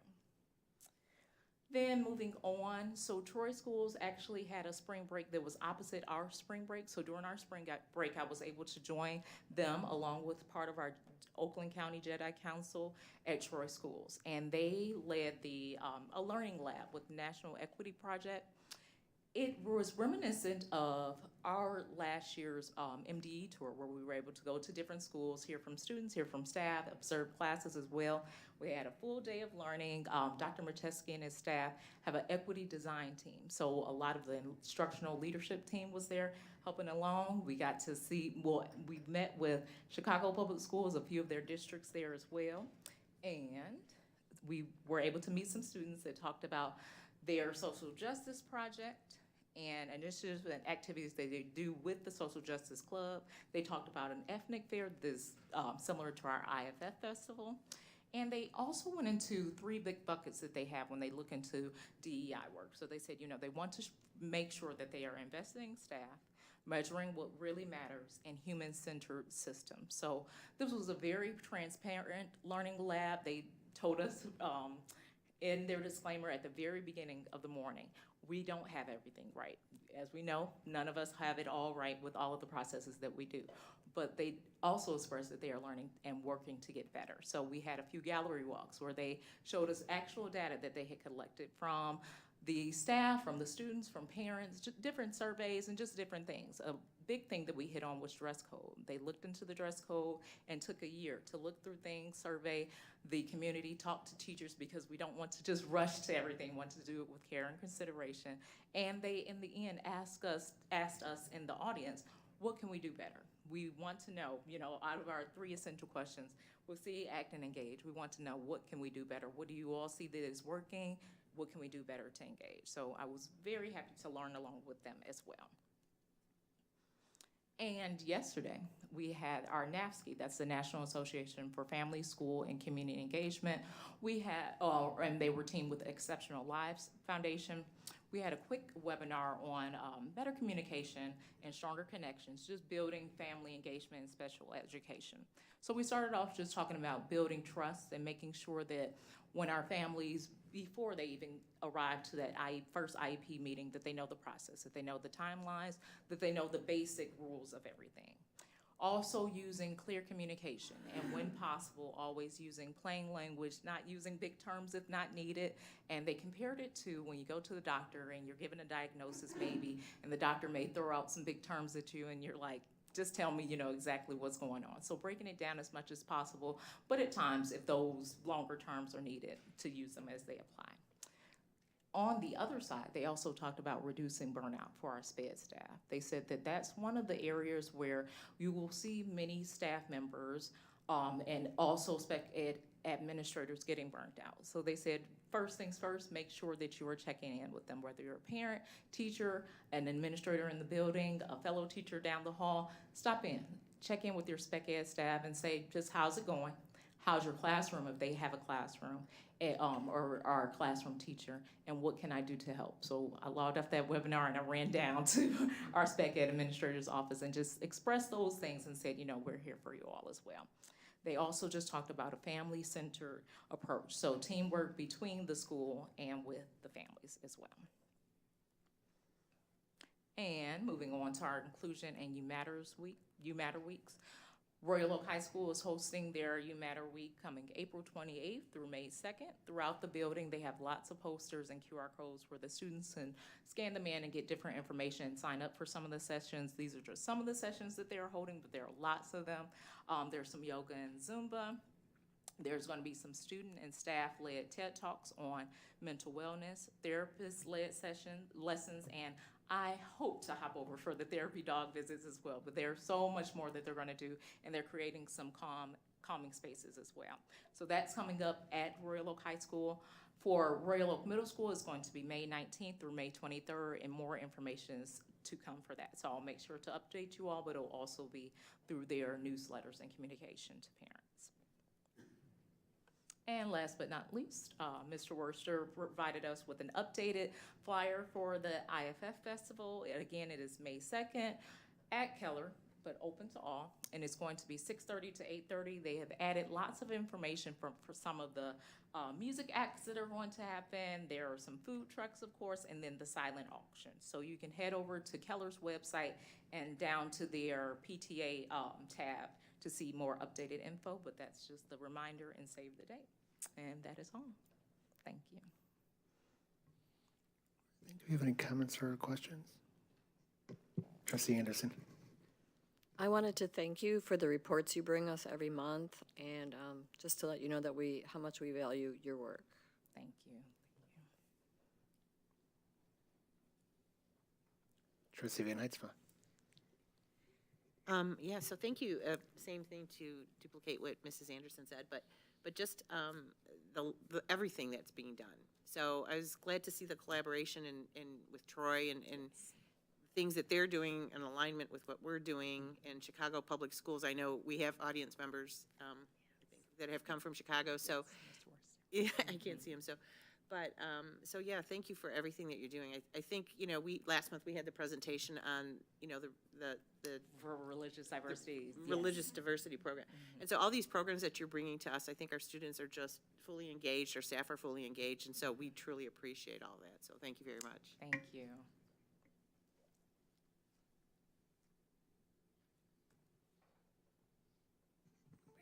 Then moving on, so Troy Schools actually had a spring break that was opposite our spring break. So during our spring break, I was able to join them along with part of our Oakland County Jedi Council at Troy Schools. And they led a learning lab with National Equity Project. It was reminiscent of our last year's MDE tour, where we were able to go to different schools, hear from students, hear from staff, observe classes as well. We had a full day of learning. Dr. Marcheski and his staff have an equity design team. So a lot of the instructional leadership team was there helping along. We got to see, we met with Chicago Public Schools, a few of their districts there as well. And we were able to meet some students that talked about their social justice project and initiatives and activities that they do with the Social Justice Club. They talked about an ethnic fair that's similar to our IFF festival. And they also went into 3 big buckets that they have when they look into DEI work. So they said, they want to make sure that they are investing in staff, measuring what really matters, and human-centered systems. So this was a very transparent learning lab. They told us in their disclaimer at the very beginning of the morning, we don't have everything right. As we know, none of us have it all right with all of the processes that we do. But they also expressed that they are learning and working to get better. So we had a few gallery walks where they showed us actual data that they had collected from the staff, from the students, from parents, different surveys and just different things. A big thing that we hit on was dress code. They looked into the dress code and took a year to look through things, survey the community, talk to teachers, because we don't want to just rush to everything, want to do it with care and consideration. And they, in the end, asked us in the audience, what can we do better? We want to know, out of our 3 essential questions, we'll see, act, and engage. We want to know, what can we do better? What do you all see that is working? What can we do better to engage? So I was very happy to learn along with them as well. And yesterday, we had our NAFSCE, that's the National Association for Family, School, and Community Engagement. We had, and they were teamed with the Exceptional Lives Foundation. We had a quick webinar on better communication and stronger connections, just building family engagement and special education. So we started off just talking about building trust and making sure that when our families, before they even arrive to that first IEP meeting, that they know the process, that they know the timelines, that they know the basic rules of everything. Also using clear communication, and when possible, always using plain language, not using big terms if not needed. And they compared it to when you go to the doctor and you're given a diagnosis maybe, and the doctor may throw out some big terms at you and you're like, just tell me, exactly what's going on. So breaking it down as much as possible, but at times, if those longer terms are needed, to use them as they apply. On the other side, they also talked about reducing burnout for our SPED staff. They said that that's one of the areas where you will see many staff members and also spec ed administrators getting burnt out. So they said, first things first, make sure that you are checking in with them, whether you're a parent, teacher, an administrator in the building, a fellow teacher down the hall. Stop in, check in with your spec ed staff and say, just how's it going? How's your classroom if they have a classroom, or our classroom teacher, and what can I do to help? So I logged off that webinar and I ran down to our spec ed administrator's office and just expressed those things and said, we're here for you all as well. They also just talked about a family-centered approach, so teamwork between the school and with the families as well. And moving on to our Inclusion and You Matter Weeks. Royal Oak High School is hosting their You Matter Week coming April 28th through May 2nd. Throughout the building, they have lots of posters and QR codes where the students can scan them in and get different information and sign up for some of the sessions. These are just some of the sessions that they're holding, but there are lots of them. There's some yoga and Zumba. There's going to be some student and staff-led TED Talks on mental wellness, therapist-led lessons, and I hope to hop over for the therapy dog visits as well, but there's so much more that they're going to do, and they're creating some calming spaces as well. So that's coming up at Royal Oak High School. For Royal Oak Middle School, it's going to be May 19th through May 23rd, and more information is to come for that. So I'll make sure to update you all, but it'll also be through their newsletters and communication to parents. And last but not least, Mr. Worster provided us with an updated flyer for the IFF Festival. And again, it is May 2nd at Keller, but open to all. And it's going to be 6:30 to 8:30. They have added lots of information for some of the music acts that are going to happen. There are some food trucks, of course, and then the silent auction. So you can head over to Keller's website and down to their PTA tab to see more updated info, but that's just the reminder and save the date. And that is all. Thank you. Do we have any comments or questions? Trustee Anderson. I wanted to thank you for the reports you bring us every month, and just to let you know that how much we value your work. Thank you. Trustee Van Heidsma. Yeah, so thank you. Same thing to duplicate what Mrs. Anderson said, but just the everything that's being done. So I was glad to see the collaboration and with Troy and things that they're doing in alignment with what we're doing in Chicago Public Schools. I know we have audience members that have come from Chicago, so yeah, I can't see them. So, But, so yeah, thank you for everything that you're doing. I think, you know, last month we had the presentation on, you know, the For religious diversity. religious diversity program. And so all these programs that you're bringing to us, I think our students are just fully engaged, our staff are fully engaged, and so we truly appreciate all that. So thank you very much. Thank you.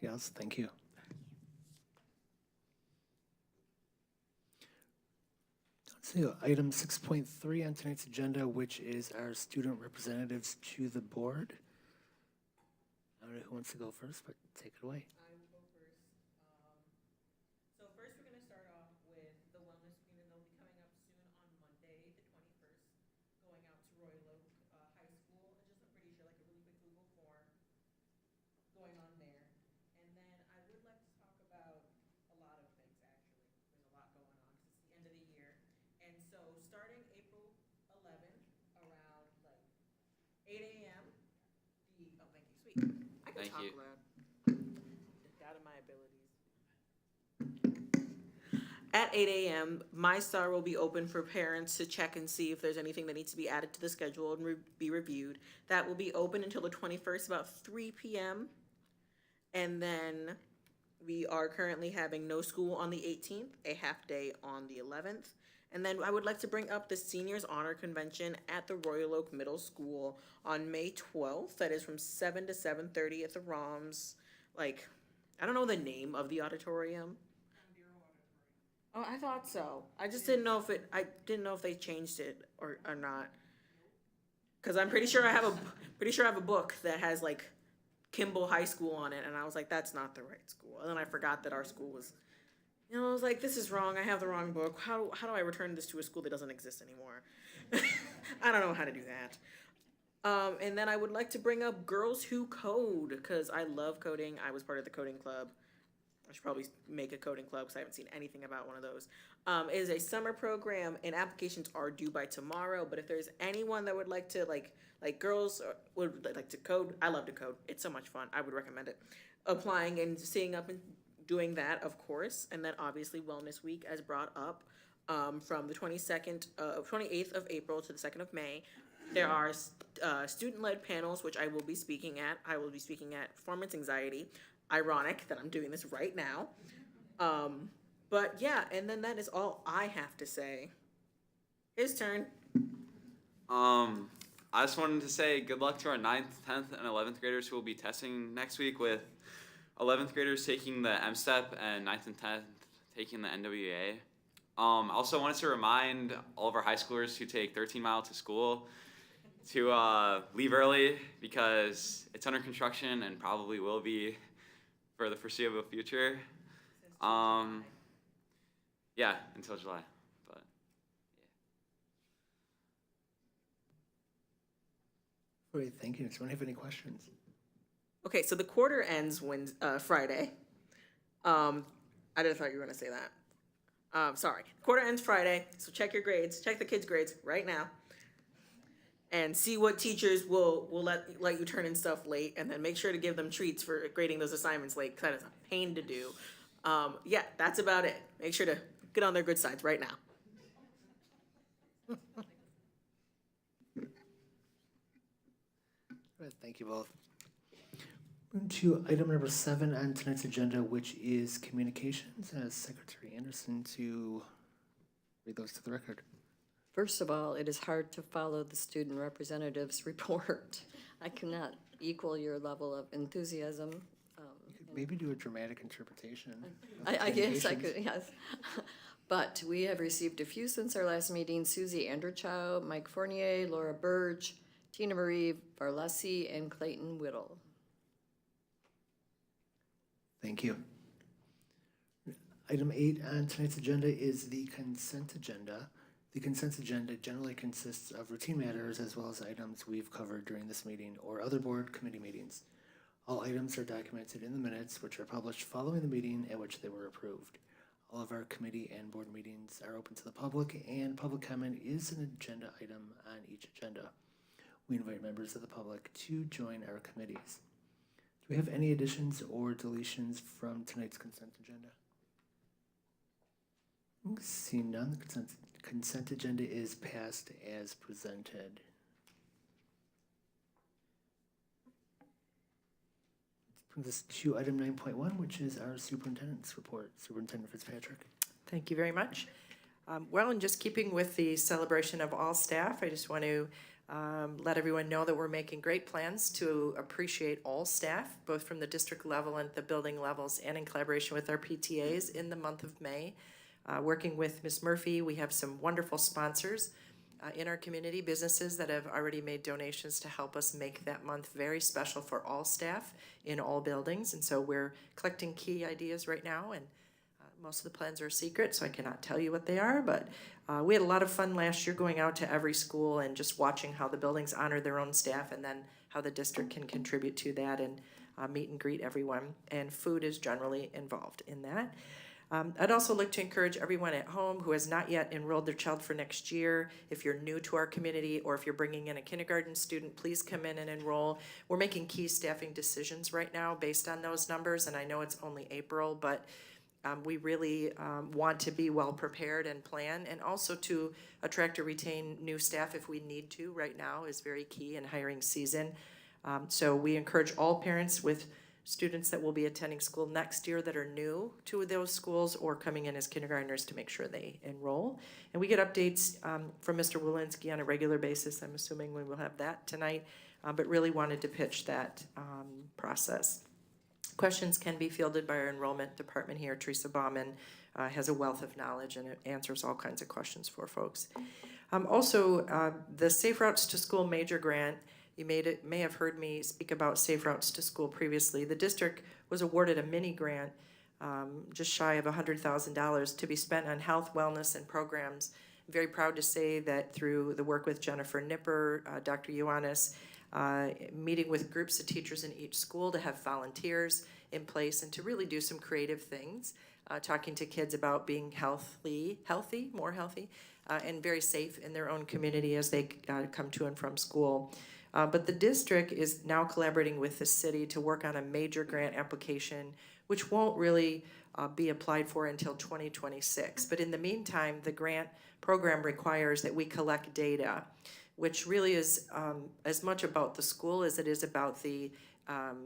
Yes, thank you. So item 6.3 on tonight's agenda, which is our student representatives to the board. I don't know who wants to go first, but take it away. I will go first. So first, we're going to start off with the wellness queen, and they'll be coming up soon on Monday, the 21st, going out to Royal Oak High School. And just, I'm pretty sure, like a really quick Google form going on there. And then I would like to talk about a lot of things, actually. There's a lot going on because it's the end of the year. And so starting April 11th, around like 8 a.m., oh, thank you, sweet. I can Thank talk you. loud. Out of my abilities. At 8 a.m., My Star will be open for parents to check and see if there's anything that needs to be added to the schedule and be reviewed. That will be open until the 21st, about 3 p.m. And then we are currently having no school on the 18th, a half day on the 11th. And then I would like to bring up the Seniors Honor Convention at the Royal Oak Middle School on May 12th. That is from 7 to 7:30 at the ROMS. Like, I don't know the name of the auditorium. Oh, I thought so. I just didn't know if they changed it or not. Cause I'm pretty sure I have a book that has like Kimball High School on it, and I was like, that's not the right school. And then I forgot that our school was, you know, I was like, this is wrong. I have the wrong book. How do I return this to a school that doesn't exist anymore? I don't know how to do that. And then I would like to bring up Girls Who Code, because I love coding. I was part of the coding club. I should probably make a coding club because I haven't seen anything about one of those. It is a summer program, and applications are due by tomorrow. But if there's anyone that would like to, like girls would like to code, I love to code. It's so much fun. I would recommend it. Applying and seeing up and doing that, of course. And then obviously Wellness Week, as brought up, from the 28th of April to the 2nd of May. There are student-led panels, which I will be speaking at. I will be speaking at Performance Anxiety. Ironic that I'm doing this right now. But yeah, and then that is all I have to say. His turn. I just wanted to say good luck to our 9th, 10th, and 11th graders who will be testing next week, with 11th graders taking the M-STEP and 9th and 10th taking the NWA. Also wanted to remind all of our high schoolers who take 13 Mile to school to leave early because it's under construction and probably will be for the foreseeable future. Yeah, until July. But Great, thank you. Does anyone have any questions? Okay, so the quarter ends Friday. I didn't thought you were gonna say that. Sorry. Quarter ends Friday, so check your grades, check the kids' grades right now. And see what teachers will let you turn in stuff late, and then make sure to give them treats for grading those assignments late, because that is a pain to do. Yeah, that's about it. Make sure to get on their good sides right now. Right, thank you both. Moving to item number 7 on tonight's agenda, which is communications. Secretary Anderson to read those to the record. First of all, it is hard to follow the student representative's report. I cannot equal your level of enthusiasm. You could maybe do a dramatic interpretation. I guess I could, yes. But we have received a few since our last meeting: Susie Anderchow, Mike Fournier, Laura Burge, Tina Marie Varlesi, and Clayton Whittle. Thank you. Item 8 on tonight's agenda is the consent agenda. The consent agenda generally consists of routine matters as well as items we've covered during this meeting or other board committee meetings. All items are documented in the minutes, which are published following the meeting at which they were approved. All of our committee and board meetings are open to the public, and public comment is an agenda item on each agenda. We invite members of the public to join our committees. Do we have any additions or deletions from tonight's consent agenda? Seeing none, the consent agenda is passed as presented. Brings us to item 9.1, which is our superintendent's report. Superintendent Fitzpatrick. Thank you very much. Well, in just keeping with the celebration of all staff, I just want to let everyone know that we're making great plans to appreciate all staff, both from the district level and the building levels, and in collaboration with our PTAs in the month of May. Working with Ms. Murphy, we have some wonderful sponsors in our community, businesses that have already made donations to help us make that month very special for all staff in all buildings. And so we're collecting key ideas right now, and most of the plans are secret, so I cannot tell you what they are, but we had a lot of fun last year going out to every school and just watching how the buildings honor their own staff, and then how the district can contribute to that and meet and greet everyone. And food is generally involved in that. I'd also like to encourage everyone at home who has not yet enrolled their child for next year. If you're new to our community, or if you're bringing in a kindergarten student, please come in and enroll. We're making key staffing decisions right now based on those numbers, and I know it's only April, but we really want to be well prepared and plan, and also to attract or retain new staff if we need to. Right now is very key in hiring season. So we encourage all parents with students that will be attending school next year that are new to those schools or coming in as kindergartners to make sure they enroll. And we get updates from Mr. Walensky on a regular basis. I'm assuming we will have that tonight, but really wanted to pitch that process. Questions can be fielded by our enrollment department here. Teresa Bauman has a wealth of knowledge and it answers all kinds of questions for folks. Also, the Safe Routes to School major grant, you may have heard me speak about Safe Routes to School previously. The district was awarded a mini grant just shy of $100,000 to be spent on health, wellness, and programs. I'm very proud to say that through the work with Jennifer Nipper, Dr. Ioannis, meeting with groups of teachers in each school to have volunteers in place and to really do some creative things, talking to kids about being more healthy, and very safe in their own community as they come to and from school. But the district is now collaborating with the city to work on a major grant application, which won't really be applied for until 2026. But in the meantime, the grant program requires that we collect data, which really is as much about the school as it is about the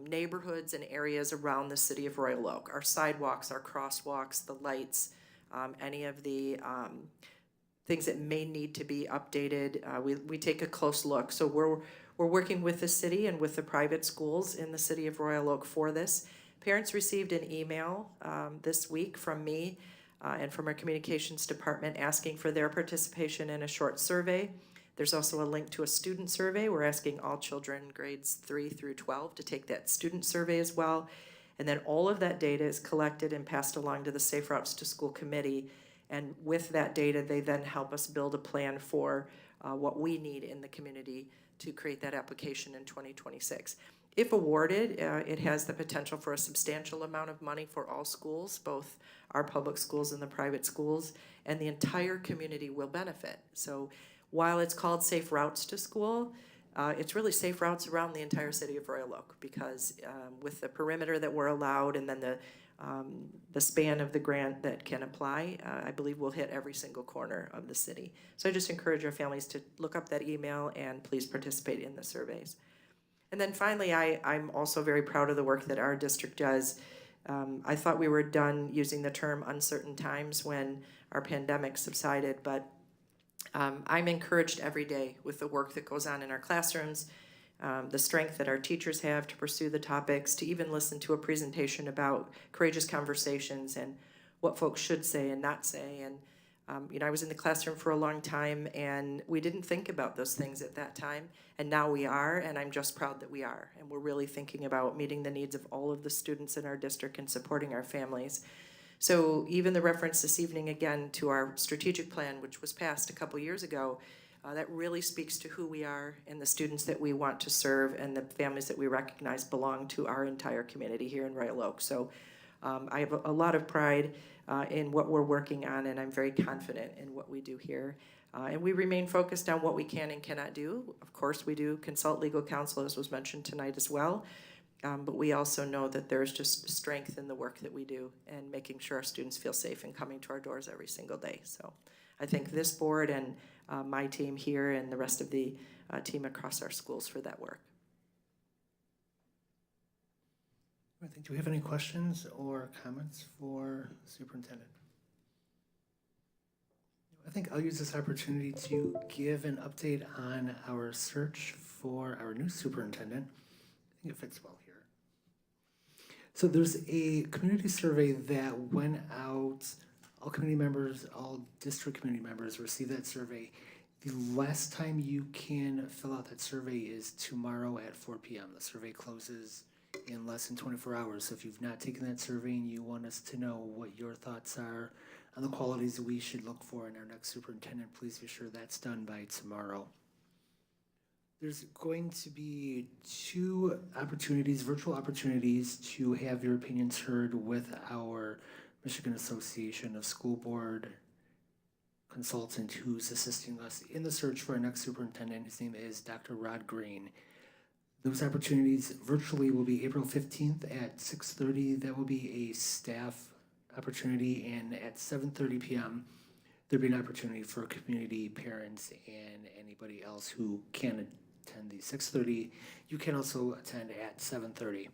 neighborhoods and areas around the city of Royal Oak. Our sidewalks, our crosswalks, the lights, any of the things that may need to be updated. We take a close look. So we're working with the city and with the private schools in the city of Royal Oak for this. Parents received an email this week from me and from our communications department asking for their participation in a short survey. There's also a link to a student survey. We're asking all children grades 3 through 12 to take that student survey as well. And then all of that data is collected and passed along to the Safe Routes to School Committee. And with that data, they then help us build a plan for what we need in the community to create that application in 2026. If awarded, it has the potential for a substantial amount of money for all schools, both our public schools and the private schools, and the entire community will benefit. So while it's called Safe Routes to School, it's really safe routes around the entire city of Royal Oak, because with the perimeter that we're allowed and then the span of the grant that can apply, I believe we'll hit every single corner of the city. So I just encourage our families to look up that email and please participate in the surveys. And then finally, I'm also very proud of the work that our district does. I thought we were done using the term uncertain times when our pandemic subsided, but I'm encouraged every day with the work that goes on in our classrooms, the strength that our teachers have to pursue the topics, to even listen to a presentation about courageous conversations and what folks should say and not say. And I was in the classroom for a long time, and we didn't think about those things at that time, and now we are, and I'm just proud that we are. And we're really thinking about meeting the needs of all of the students in our district and supporting our families. So even the reference this evening again to our strategic plan, which was passed a couple years ago, that really speaks to who we are and the students that we want to serve and the families that we recognize belong to our entire community here in Royal Oak. So I have a lot of pride in what we're working on, and I'm very confident in what we do here. And we remain focused on what we can and cannot do. Of course, we do consult legal counsel, as was mentioned tonight as well. But we also know that there's just strength in the work that we do and making sure our students feel safe and coming to our doors every single day. So I thank this board and my team here and the rest of the team across our schools for that work. Do we have any questions or comments for the superintendent? I think I'll use this opportunity to give an update on our search for our new superintendent. I think it fits well here. So there's a community survey that went out. All community members, all district community members received that survey. The last time you can fill out that survey is tomorrow at 4 p.m. The survey closes in less than 24 hours. So if you've not taken that survey and you want us to know what your thoughts are on the qualities we should look for in our next superintendent, please be sure that's done by tomorrow. There's going to be 2 opportunities, virtual opportunities, to have your opinions heard with our Michigan Association of School Board consultant who's assisting us in the search for our next superintendent. His name is Dr. Rod Green. Those opportunities virtually will be April 15th at 6:30. That will be a staff opportunity, and at 7:30 p.m. there'll be an opportunity for community, parents, and anybody else who can attend the 6:30. You can also attend at 7:30.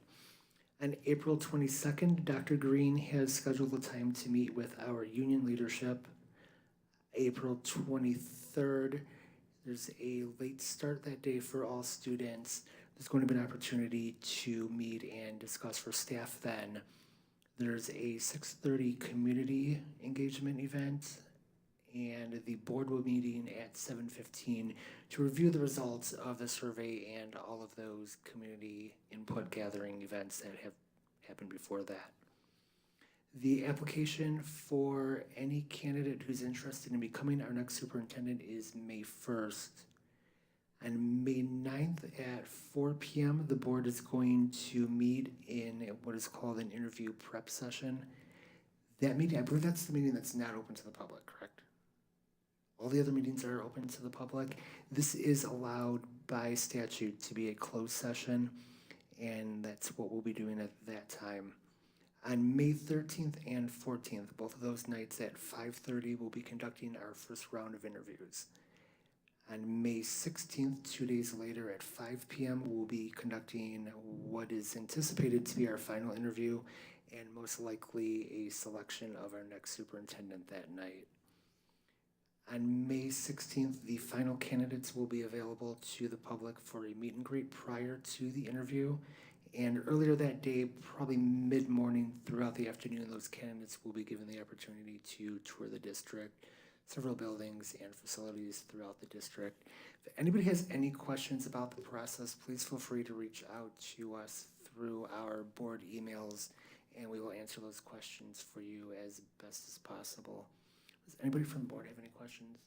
On April 22nd, Dr. Green has scheduled a time to meet with our union leadership. April 23rd, there's a late start that day for all students. There's going to be an opportunity to meet and discuss for staff then. There's a 6:30 community engagement event, and the board will be meeting at 7:15 to review the results of the survey and all of those community input gathering events that have happened before that. The application for any candidate who's interested in becoming our next superintendent is May 1st. On May 9th at 4 p.m., the board is going to meet in what is called an interview prep session. That meeting, I believe that's the meeting that's not open to the public, correct? All the other meetings are open to the public. This is allowed by statute to be a closed session, and that's what we'll be doing at that time. On May 13th and 14th, both of those nights at 5:30, we'll be conducting our first round of interviews. On May 16th, 2 days later at 5 p.m., we'll be conducting what is anticipated to be our final interview and most likely a selection of our next superintendent that night. On May 16th, the final candidates will be available to the public for a meet and greet prior to the interview. And earlier that day, probably mid-morning throughout the afternoon, those candidates will be given the opportunity to tour the district, several buildings and facilities throughout the district. If anybody has any questions about the process, please feel free to reach out to us through our board emails, and we will answer those questions for you as best as possible. Does anybody from the board have any questions?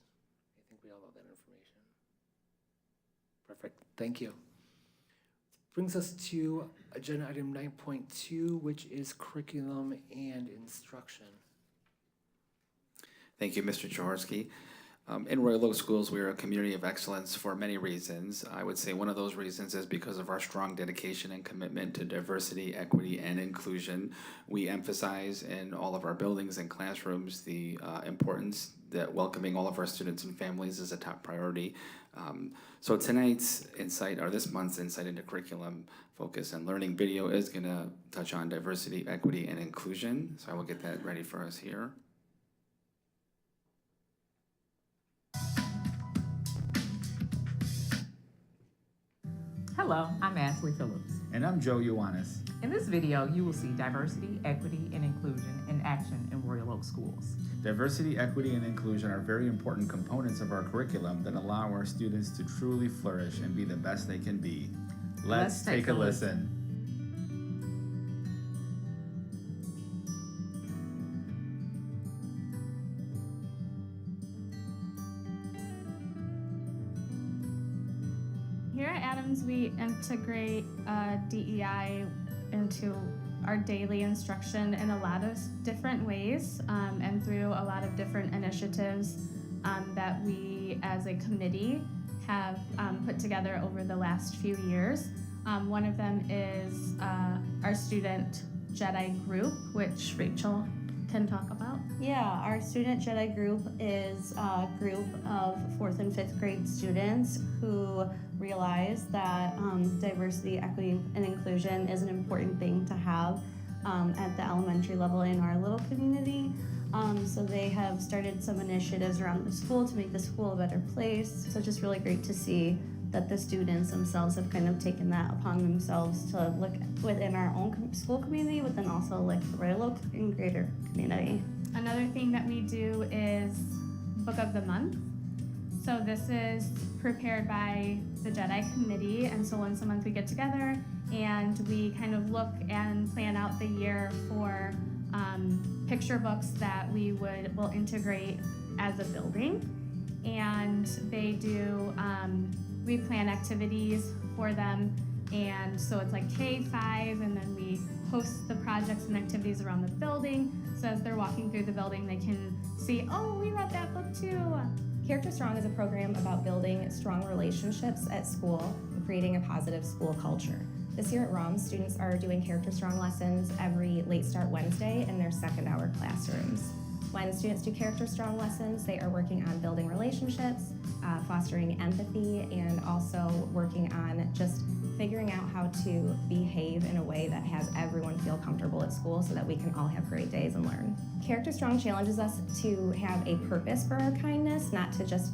I think we all know that information. Perfect, thank you. Brings us to agenda item 9.2, which is curriculum and instruction. Thank you, Mr. Jaworski. In Royal Oak Schools, we are a community of excellence for many reasons. I would say one of those reasons is because of our strong dedication and commitment to diversity, equity, and inclusion. We emphasize in all of our buildings and classrooms the importance that welcoming all of our students and families is a top priority. So tonight's insight, or this month's insight into curriculum focus and learning video is going to touch on diversity, equity, and inclusion. So I will get that ready for us here. Hello, I'm Ashley Phillips. And I'm Joe Ioannis. In this video, you will see diversity, equity, and inclusion in action in Royal Oak Schools. Diversity, equity, and inclusion are very important components of our curriculum that allow our students to truly flourish and be the best they can be. Let's take a listen. Here at Adams, we integrate DEI into our daily instruction in a lot of different ways and through a lot of different initiatives that we as a committee have put together over the last few years. One of them is our student Jedi group, which Rachel can talk about. Yeah, our student Jedi group is a group of 4th and 5th grade students who realize that diversity, equity, and inclusion is an important thing to have at the elementary level in our little community. So they have started some initiatives around the school to make the school a better place. So just really great to see that the students themselves have kind of taken that upon themselves to look within our own school community, but then also like the Royal Oak and greater community. Another thing that we do is Book of the Month. So this is prepared by the Jedi Committee, and so once a month we get together and we kind of look and plan out the year for picture books that will integrate as a building. And they do, we plan activities for them, and so it's like K-5, and then we host the projects and activities around the building, so as they're walking through the building they can see, oh, we read that book too. Character Strong is a program about building strong relationships at school and creating a positive school culture. This year at ROM, students are doing Character Strong lessons every late start Wednesday in their second hour classrooms. When students do Character Strong lessons, they are working on building relationships, fostering empathy, and also working on just figuring out how to behave in a way that has everyone feel comfortable at school so that we can all have great days and learn. Character Strong challenges us to have a purpose for our kindness, not to just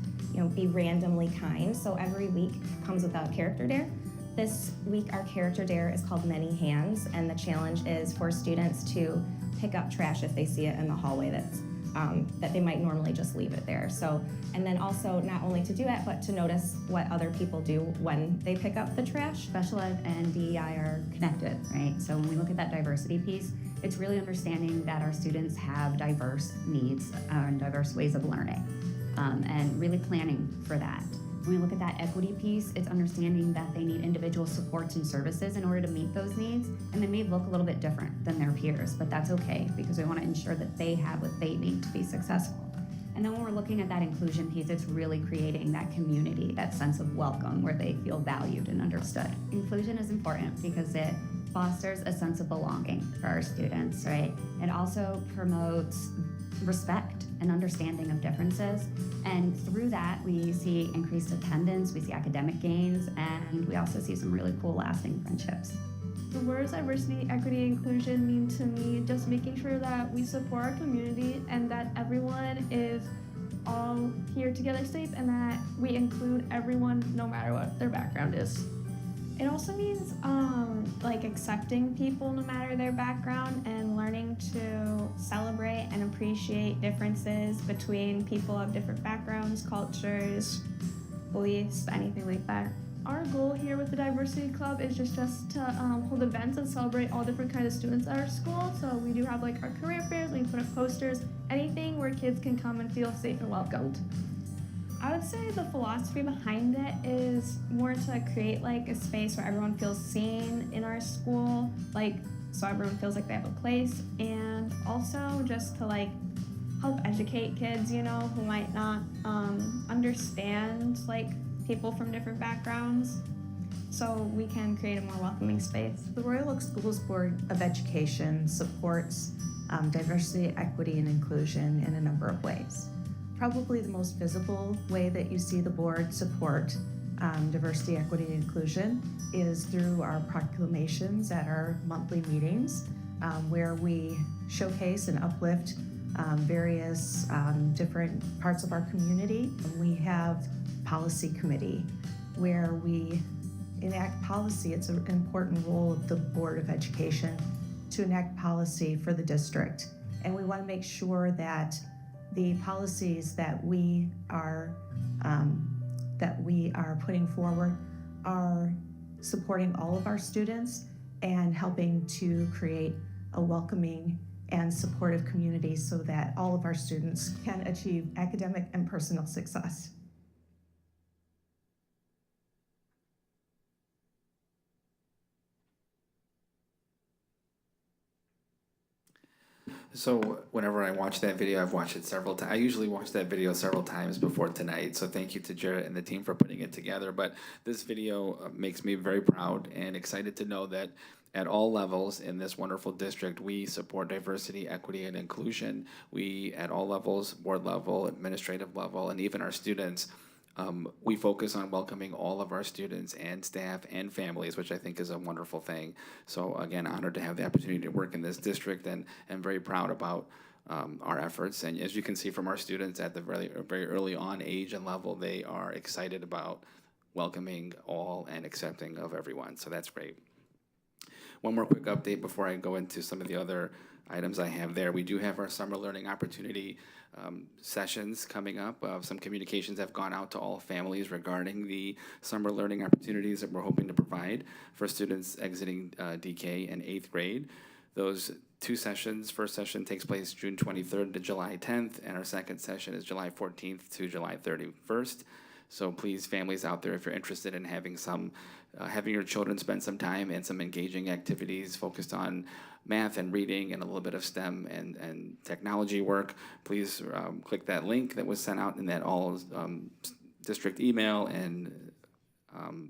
be randomly kind. So every week comes with a character dare. This week our character dare is called Many Hands, and the challenge is for students to pick up trash if they see it in the hallway that they might normally just leave it there. So, and then also not only to do it, but to notice what other people do when they pick up the trash. Special ed and DEI are connected, right? So when we look at that diversity piece, it's really understanding that our students have diverse needs and diverse ways of learning, and really planning for that. When we look at that equity piece, it's understanding that they need individual supports and services in order to meet those needs, and they may look a little bit different than their peers, but that's okay because we want to ensure that they have what they need to be successful. And then when we're looking at that inclusion piece, it's really creating that community, that sense of welcome where they feel valued and understood. Inclusion is important because it fosters a sense of belonging for our students, right? It also promotes respect and understanding of differences, and through that we see increased attendance, we see academic gains, and we also see some really cool lasting friendships. The words diversity, equity, inclusion mean to me just making sure that we support our community and that everyone is all here together safe, and that we include everyone no matter what their background is. It also means like accepting people no matter their background and learning to celebrate and appreciate differences between people of different backgrounds, cultures, beliefs, anything like that. Our goal here with the Diversity Club is just to hold events and celebrate all different kinds of students at our school. So we do have like our career fairs, we put up posters, anything where kids can come and feel safe and welcomed. I would say the philosophy behind it is more to create like a space where everyone feels seen in our school, like so everyone feels like they have a place, and also just to like help educate kids, who might not understand like people from different backgrounds, so we can create a more welcoming space. The Royal Oak Schools Board of Education supports diversity, equity, and inclusion in a number of ways. Probably the most visible way that you see the board support diversity, equity, and inclusion is through our proclamations at our monthly meetings, where we showcase and uplift various different parts of our community. We have policy committee where we enact policy. It's an important role of the Board of Education to enact policy for the district, and we want to make sure that the policies that we are putting forward are supporting all of our students and helping to create a welcoming and supportive community so that all of our students can achieve academic and personal success. So whenever I watch that video, I've watched it several times. I usually watch that video several times before tonight. So thank you to Jarrett and the team for putting it together. But this video makes me very proud and excited to know that at all levels in this wonderful district, we support diversity, equity, and inclusion. We, at all levels, board level, administrative level, and even our students, we focus on welcoming all of our students and staff and families, which I think is a wonderful thing. So again, honored to have the opportunity to work in this district, and very proud about our efforts. And as you can see from our students at the very early on age and level, they are excited about welcoming all and accepting of everyone. So that's great. One more quick update before I go into some of the other items I have there. We do have our summer learning opportunity sessions coming up. Some communications have gone out to all families regarding the summer learning opportunities that we're hoping to provide for students exiting DK in 8th grade. Those 2 sessions, first session takes place June 23rd to July 10th, and our second session is July 14th to July 31st. So please, families out there, if you're interested in having having your children spend some time in some engaging activities focused on math and reading and a little bit of STEM and technology work, please click that link that was sent out in that all district email, and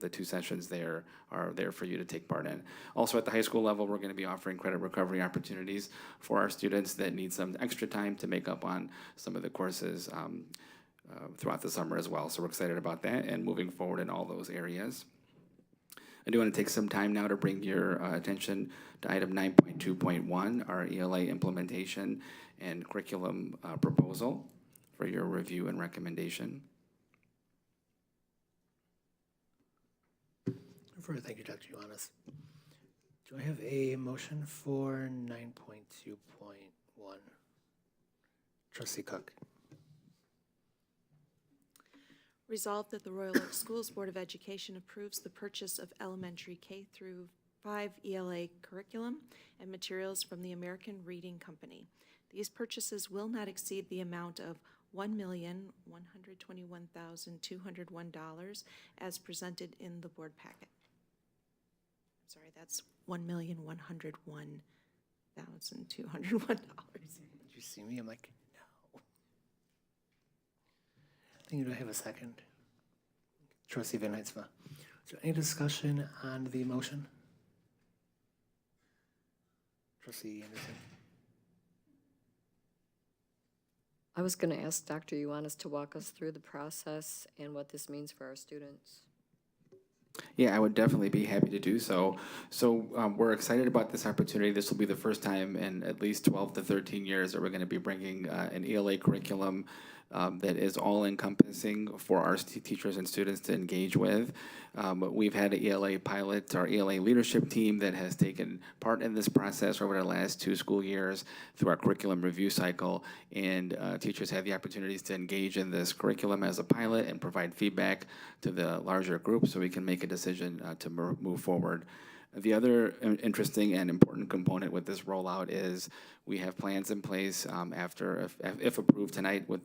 the 2 sessions there are there for you to take part in. Also at the high school level, we're going to be offering credit recovery opportunities for our students that need some extra time to make up on some of the courses throughout the summer as well. So we're excited about that and moving forward in all those areas. I do want to take some time now to bring your attention to item 9.2.1, our ELA implementation and curriculum proposal for your review and recommendation. Thank you, Dr. Ioannis. Do I have a motion for 9.2.1? Trustee Cook. Resolved that the Royal Oak Schools Board of Education approves the purchase of elementary K through 5 ELA curriculum and materials from the American Reading Company. These purchases will not exceed the amount of $1,121,201 as presented in the board packet. Sorry, that's $1,101,201. Did you see me? I'm like, no. Thank you. Do I have a second? Trustee Van Heinsma. Is there any discussion on the motion? Trustee Anderson. I was going to ask Dr. Ioannis to walk us through the process and what this means for our students. Yeah, I would definitely be happy to do so. So we're excited about this opportunity. This will be the first time in at least 12 to 13 years that we're going to be bringing an ELA curriculum that is all-encompassing for our teachers and students to engage with. We've had an ELA pilot, our ELA leadership team, that has taken part in this process over the last 2 school years through our curriculum review cycle, and teachers have the opportunities to engage in this curriculum as a pilot and provide feedback to the larger group so we can make a decision to move forward. The other interesting and important component with this rollout is we have plans in place after, if approved tonight, with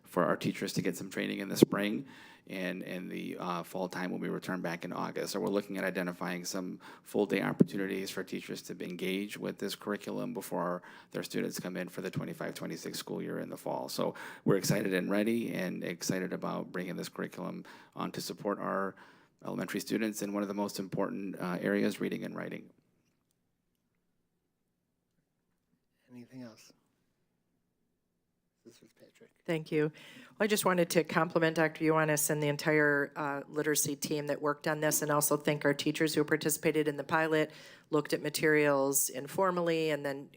for our teachers to get some training in the spring and in the fall time when we return back in August. So we're looking at identifying some full-day opportunities for teachers to engage with this curriculum before their students come in for the 25-26 school year in the fall. So we're excited and ready and excited about bringing this curriculum on to support our elementary students in one of the most important areas, reading and writing. Anything else? This is Patrick. Thank you. Well, I just wanted to compliment Dr. Ioannis and the entire literacy team that worked on this, and also thank our teachers who participated in the pilot, looked at materials informally, and then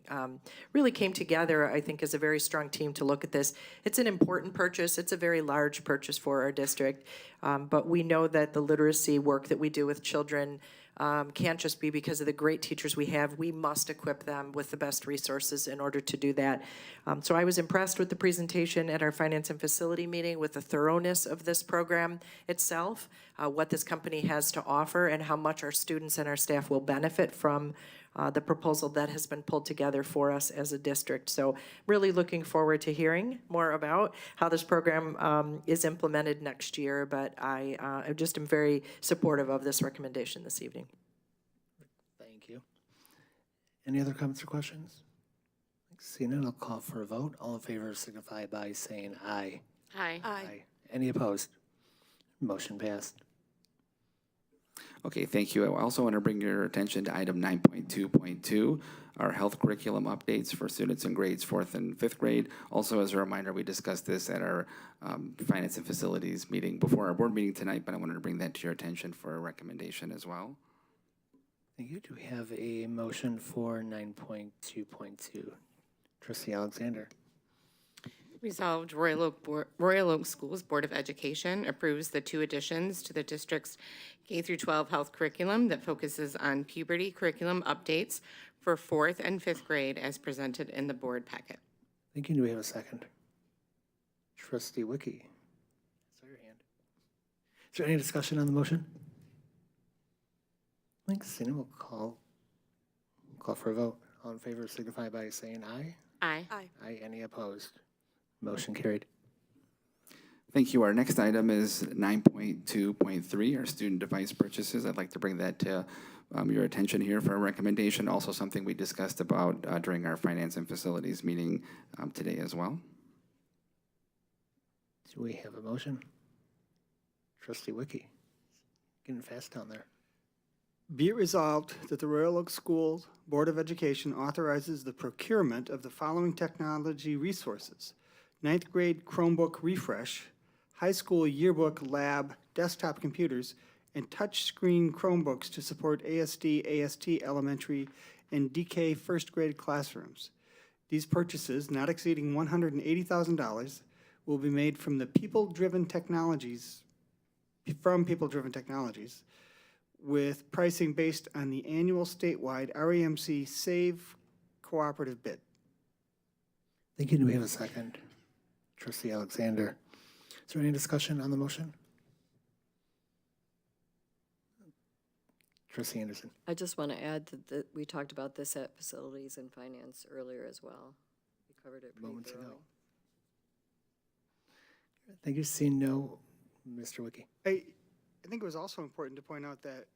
really came together, I think, as a very strong team to look at this. It's an important purchase. It's a very large purchase for our district, but we know that the literacy work that we do with children can't just be because of the great teachers we have. We must equip them with the best resources in order to do that. So I was impressed with the presentation at our finance and facility meeting, with the thoroughness of this program itself, what this company has to offer, and how much our students and our staff will benefit from the proposal that has been pulled together for us as a district. So really looking forward to hearing more about how this program is implemented next year, but I just am very supportive of this recommendation this evening. Thank you. Any other comments or questions? Seeing none, I'll call for a vote. All in favor signify by saying aye. Aye. Aye. Any opposed? Motion passed. Okay, thank you. I also want to bring your attention to item 9.2.2, our health curriculum updates for students in grades 4th and 5th grade. Also, as a reminder, we discussed this at our finance and facilities meeting before our board meeting tonight, but I wanted to bring that to your attention for a recommendation as well. Thank you. Do we have a motion for 9.2.2? Trustee Alexander. Resolved, Royal Oak Schools Board of Education approves the 2 additions to the district's K-12 health curriculum that focuses on puberty curriculum updates for 4th and 5th grade as presented in the board packet. Thank you. Do we have a second? Trustee Wiki. I saw your hand. Is there any discussion on the motion? Thanks. Seeing none, we'll call for a vote. All in favor signify by saying aye. Aye. Aye. Aye. Any opposed? Motion carried. Thank you. Our next item is 9.2.3, our student device purchases. I'd like to bring that to your attention here for a recommendation. Also something we discussed about during our finance and facilities meeting today as well. Do we have a motion? Trustee Wiki. Getting fast down there. Be it resolved that the Royal Oak Schools Board of Education authorizes the procurement of the following technology resources: 9th grade Chromebook refresh, high school yearbook lab desktop computers, and touchscreen Chromebooks to support ASD, AST elementary, and DK first grade classrooms. These purchases, not exceeding $180,000, will be made from People-Driven Technologies, with pricing based on the annual statewide REMC SAVE cooperative bid. Thank you. Do we have a second? Trustee Alexander. Is there any discussion on the motion? Trustee Anderson. I just want to add that we talked about this at facilities and finance earlier as well. We covered it pretty Moments ago. thoroughly. Thank you. Seeing no, Mr. Wiki. I think it was also important to point out that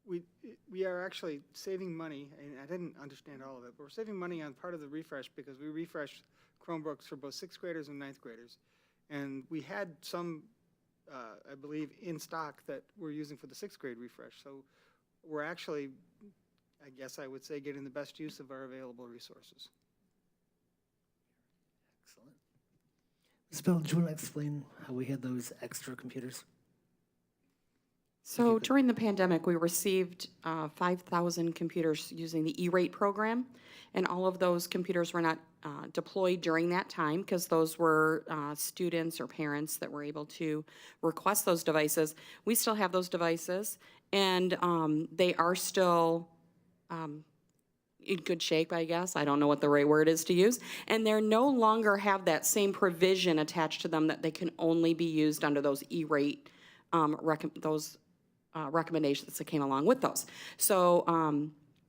we are actually saving money, and I didn't understand all of it, but we're saving money on part of the refresh because we refreshed Chromebooks for both 6th graders and 9th graders. And we had some, I believe, in stock that we're using for the 6th grade refresh. So we're actually, I guess I would say, getting the best use of our available resources. Excellent. Ms. Bell, do you want to explain how we had those extra computers? So during the pandemic, we received 5,000 computers using the E-rate program, and all of those computers were not deployed during that time because those were students or parents that were able to request those devices. We still have those devices, and they are still in good shape, I guess. I don't know what the right word is to use. And they're no longer have that same provision attached to them that they can only be used under those E-rate recommendations that came along with those. So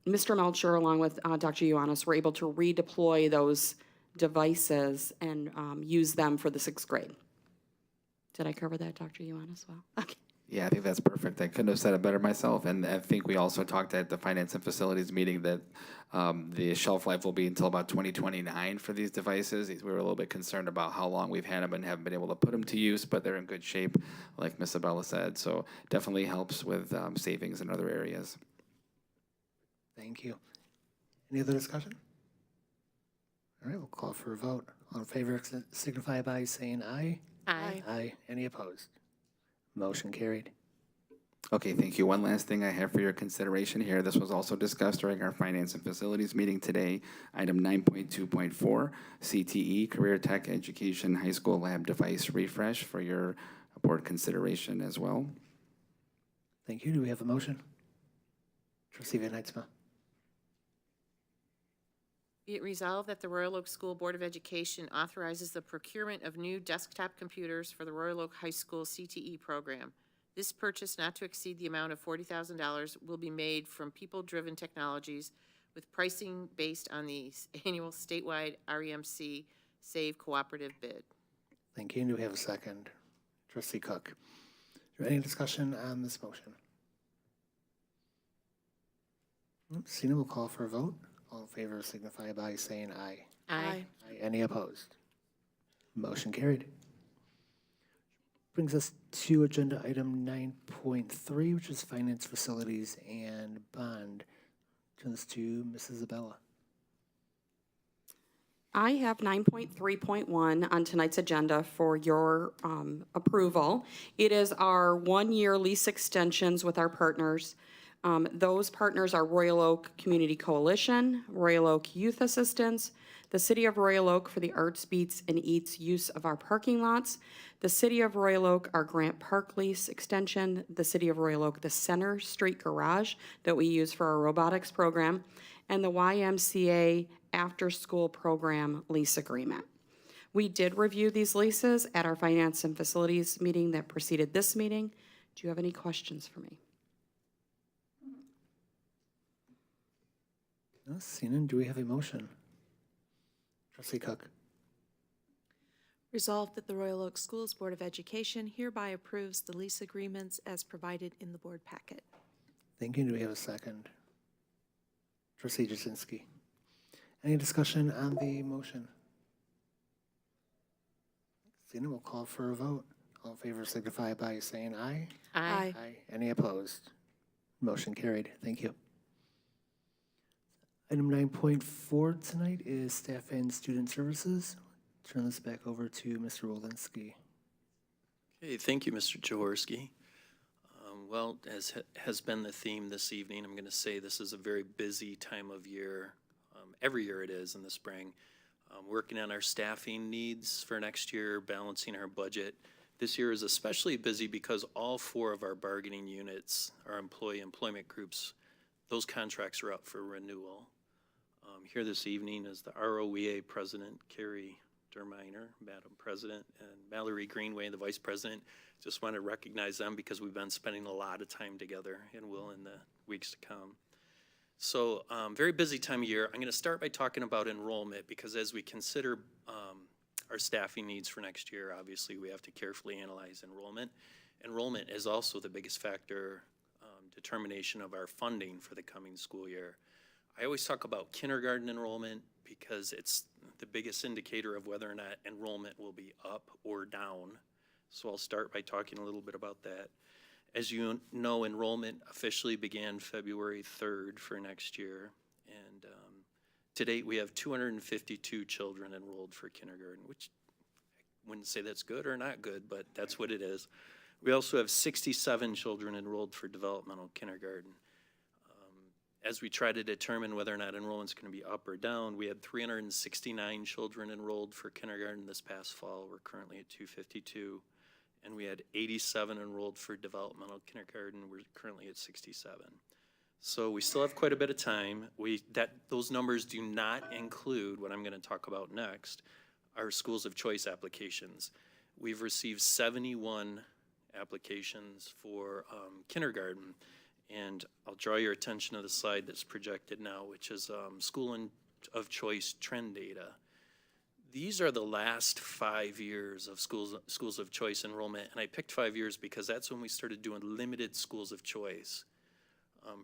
Mr. Melcher, along with Dr. Ioannis, were able to redeploy those devices and use them for the 6th grade. Did I cover that, Dr. Ioannis? Well, okay. Yeah, I think that's perfect. I couldn't have said it better myself. And I think we also talked at the finance and facilities meeting that the shelf life will be until about 2029 for these devices. We were a little bit concerned about how long we've had them and haven't been able to put them to use, but they're in good shape, like Ms. Abella said. So definitely helps with savings in other areas. Thank you. Any other discussion? All right, we'll call for a vote. All in favor signify by saying aye. Aye. Aye. Any opposed? Motion carried. Okay, thank you. One last thing I have for your consideration here. This was also discussed during our finance and facilities meeting today. Item 9.2.4, CTE, Career Tech Education High School Lab Device Refresh for your board consideration as well. Thank you. Do we have a motion? Trustee Van Heitzma. Be it resolved that the Royal Oak School Board of Education authorizes the procurement of new desktop computers for the Royal Oak High School CTE program. This purchase, not to exceed the amount of $40,000, will be made from People-Driven Technologies with pricing based on the annual statewide REMC SAVE cooperative bid. Thank you. Do we have a second? Trustee Cook. Is there any discussion on this motion? Seeing none, we'll call for a vote. All in favor signify by saying aye. Aye. Aye. Any opposed? Motion carried. Brings us to agenda item 9.3, which is finance, facilities, and bond. Turn this to Mrs. Abella. I have 9.3.1 on tonight's agenda for your approval. It is our one-year lease extensions with our partners. Those partners are Royal Oak Community Coalition, Royal Oak Youth Assistance, the City of Royal Oak for the Arts, Beats, and Eats use of our parking lots, the City of Royal Oak, our Grant Park lease extension, the City of Royal Oak, the Center Street Garage that we use for our robotics program, and the YMCA after-school program lease agreement. We did review these leases at our finance and facilities meeting that preceded this meeting. Do you have any questions for me? No, seeing none, do we have a motion? Trustee Cook. Resolved that the Royal Oak Schools Board of Education hereby approves the lease agreements as provided in the board packet. Thank you. Do we have a second? Trustee Jasinski. Any discussion on the motion? Seeing none, we'll call for a vote. All in favor signify by saying aye. Aye. Aye. Any opposed? Motion carried. Thank you. Item 9.4 tonight is staff and student services. Turn this back over to Mr. Wolinski. Okay, thank you, Mr. Jaworski. Well, as has been the theme this evening, I'm going to say this is a very busy time of year. Every year it is in the spring. Working on our staffing needs for next year, balancing our budget. This year is especially busy because all 4 of our bargaining units, our employment groups, those contracts are up for renewal. Here this evening is the ROEA President, Carrie Derminer, Madam President, and Mallory Greenway, the Vice President. Just want to recognize them because we've been spending a lot of time together and will in the weeks to come. So very busy time of year. I'm going to start by talking about enrollment because as we consider our staffing needs for next year, obviously we have to carefully analyze enrollment. Enrollment is also the biggest factor determination of our funding for the coming school year. I always talk about kindergarten enrollment because it's the biggest indicator of whether or not enrollment will be up or down. So I'll start by talking a little bit about that. As you know, enrollment officially began February 3rd for next year. And to date, we have 252 children enrolled for kindergarten, which I wouldn't say that's good or not good, but that's what it is. We also have 67 children enrolled for developmental kindergarten. As we try to determine whether or not enrollment's going to be up or down, we had 369 children enrolled for kindergarten this past fall. We're currently at 252. And we had 87 enrolled for developmental kindergarten. We're currently at 67. So we still have quite a bit of time. Those numbers do not include what I'm going to talk about next, our schools of choice applications. We've received 71 applications for kindergarten. And I'll draw your attention to the slide that's projected now, which is school of choice trend data. These are the last 5 years of schools of choice enrollment, and I picked 5 years because that's when we started doing limited schools of choice.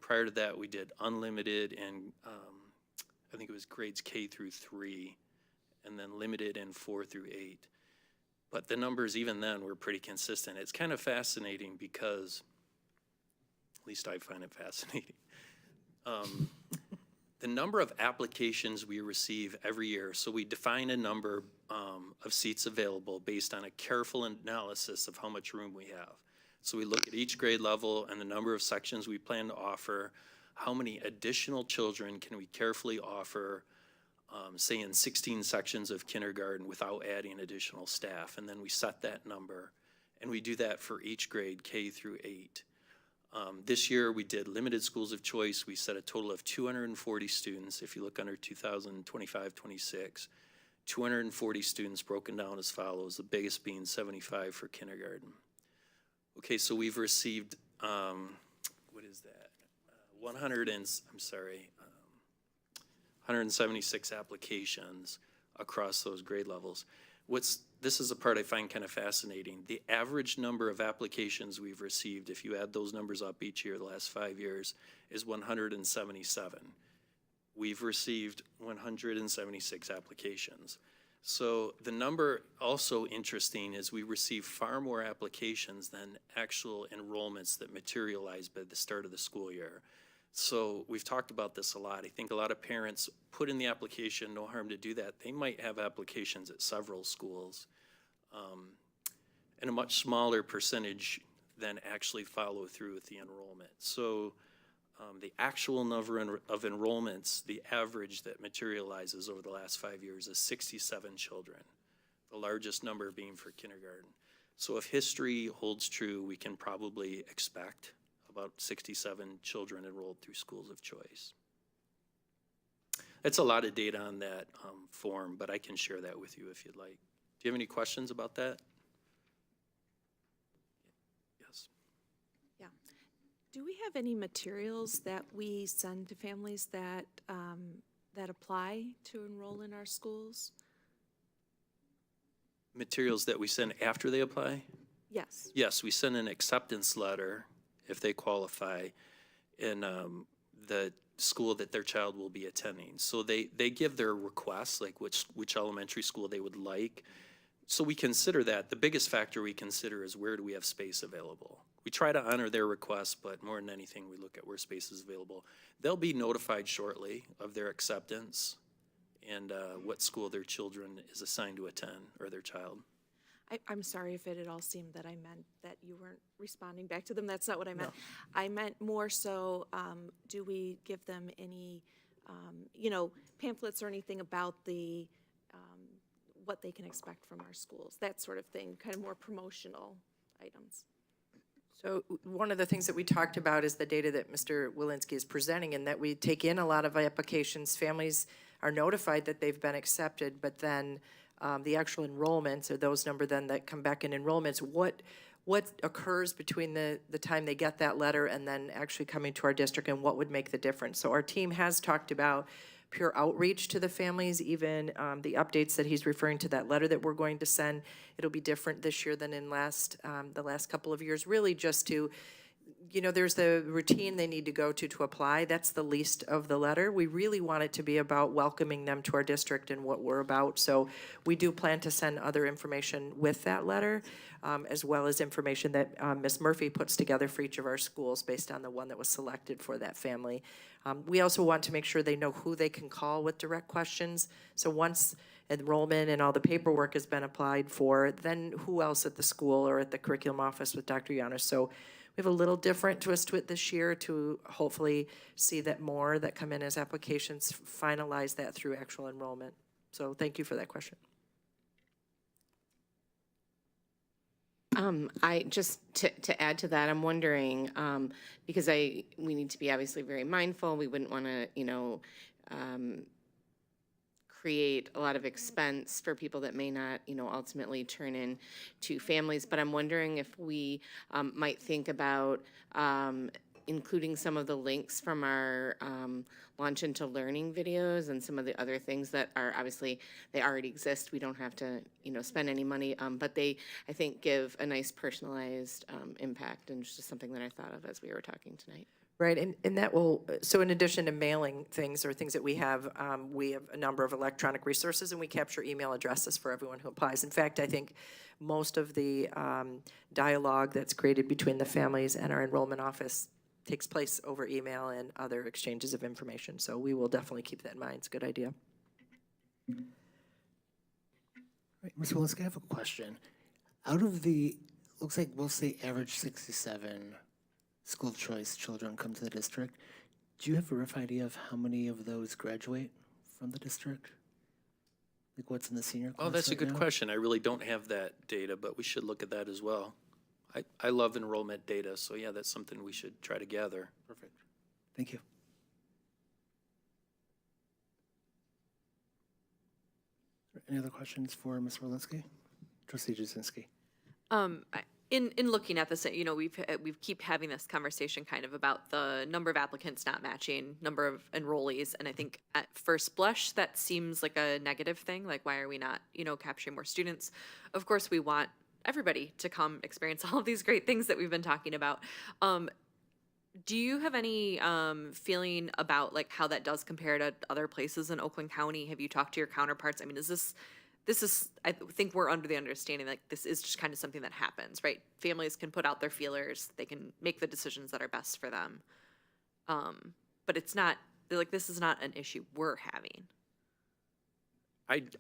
Prior to that, we did unlimited and I think it was grades K through 3, and then limited in 4 through 8. But the numbers even then were pretty consistent. It's kind of fascinating because, at least I find it fascinating. The number of applications we receive every year, so we define a number of seats available based on a careful analysis of how much room we have. So we look at each grade level and the number of sections we plan to offer, how many additional children can we carefully offer, say in 16 sections of kindergarten without adding additional staff, and then we set that number. And we do that for each grade, K through 8. This year we did limited schools of choice. We set a total of 240 students. If you look under 2025-26, 240 students broken down as follows, the biggest being 75 for kindergarten. Okay, so we've received, 176 applications across those grade levels. This is a part I find kind of fascinating. The average number of applications we've received, if you add those numbers up each year, the last 5 years, is 177. we've received 176 applications. So the number also interesting is we receive far more applications than actual enrollments that materialize by the start of the school year. So we've talked about this a lot. I think a lot of parents put in the application, no harm to do that. They might have applications at several schools, and a much smaller percentage than actually follow through with the enrollment. So the actual number of enrollments, the average that materializes over the last 5 years is 67 children, the largest number being for kindergarten. So if history holds true, we can probably expect about 67 children enrolled through schools of choice. That's a lot of data on that form, but I can share that with you if you'd like. Do you have any questions about that? Yes. Yeah. Do we have any materials that we send to families that, that apply to enroll in our schools? Materials that we send after they apply? Yes. Yes, we send an acceptance letter if they qualify in the school that their child will be attending. So they give their requests, like which elementary school they would like. So we consider that. The biggest factor we consider is where do we have space available. We try to honor their requests, but more than anything, we look at where space is available. They'll be notified shortly of their acceptance and what school their children is assigned to attend, or their child. I'm sorry if it at all seemed that I meant that you weren't responding back to them. That's not what I meant. No. I meant more so, do we give them any, pamphlets or anything about the, what they can expect from our schools, that sort of thing, kind of more promotional items. So one of the things that we talked about is the data that Mr. Walensky is presenting, and that we take in a lot of applications. Families are notified that they've been accepted, but then the actual enrollments, or those number then that come back in enrollments, what occurs between the time they get that letter and then actually coming to our district, and what would make the difference? So our team has talked about pure outreach to the families, even the updates that he's referring to, that letter that we're going to send. It'll be different this year than in the last couple of years, really just to, there's the routine they need to go to apply. That's the least of the letter. We really want it to be about welcoming them to our district and what we're about. So we do plan to send other information with that letter, as well as information that Ms. Murphy puts together for each of our schools based on the one that was selected for that family. We also want to make sure they know who they can call with direct questions. So once enrollment and all the paperwork has been applied for, then who else at the school or at the curriculum office with Dr. Yanis? So we have a little different twist to it this year to hopefully see that more that come in as applications finalize that through actual enrollment. So thank you for that question. I just to add to that, I'm wondering, because we need to be obviously very mindful. We wouldn't want to, create a lot of expense for people that may not, ultimately turn into families. But I'm wondering if we might think about including some of the links from our Launch into Learning videos and some of the other things that are obviously, they already exist. We don't have to, spend any money, but they, I think, give a nice personalized impact, and it's just something that I thought of as we were talking tonight. Right, and that will, so in addition to mailing things or things that we have a number of electronic resources, and we capture email addresses for everyone who applies. In fact, I think most of the dialogue that's created between the families and our enrollment office takes place over email and other exchanges of information. So we will definitely keep that in mind. It's a good idea. Right, Ms. Walensky, I have a question. Out of the, looks like we'll say average 67 school choice children come to the district. Do you have a rough idea of how many of those graduate from the district? Like what's in the senior class? Oh, that's a right good now? question. I really don't have that data, but we should look at that as well. I love enrollment data, so yeah, that's something we should try to gather. Perfect. Thank you. Any other questions for Ms. Walensky? Trustee Jasinski. In looking at this, we keep having this conversation kind of about the number of applicants not matching, number of enrollees, and I think at first blush that seems like a negative thing. Like, why are we not, capturing more students? Of course, we want everybody to come experience all of these great things that we've been talking about. Do you have any feeling about like how that does compare to other places in Oakland County? Have you talked to your counterparts? I mean, is this, I think we're under the understanding that this is just kind of something that happens, right? Families can put out their feelers, they can make the decisions that are best for them. But it's not, like, this is not an issue we're having.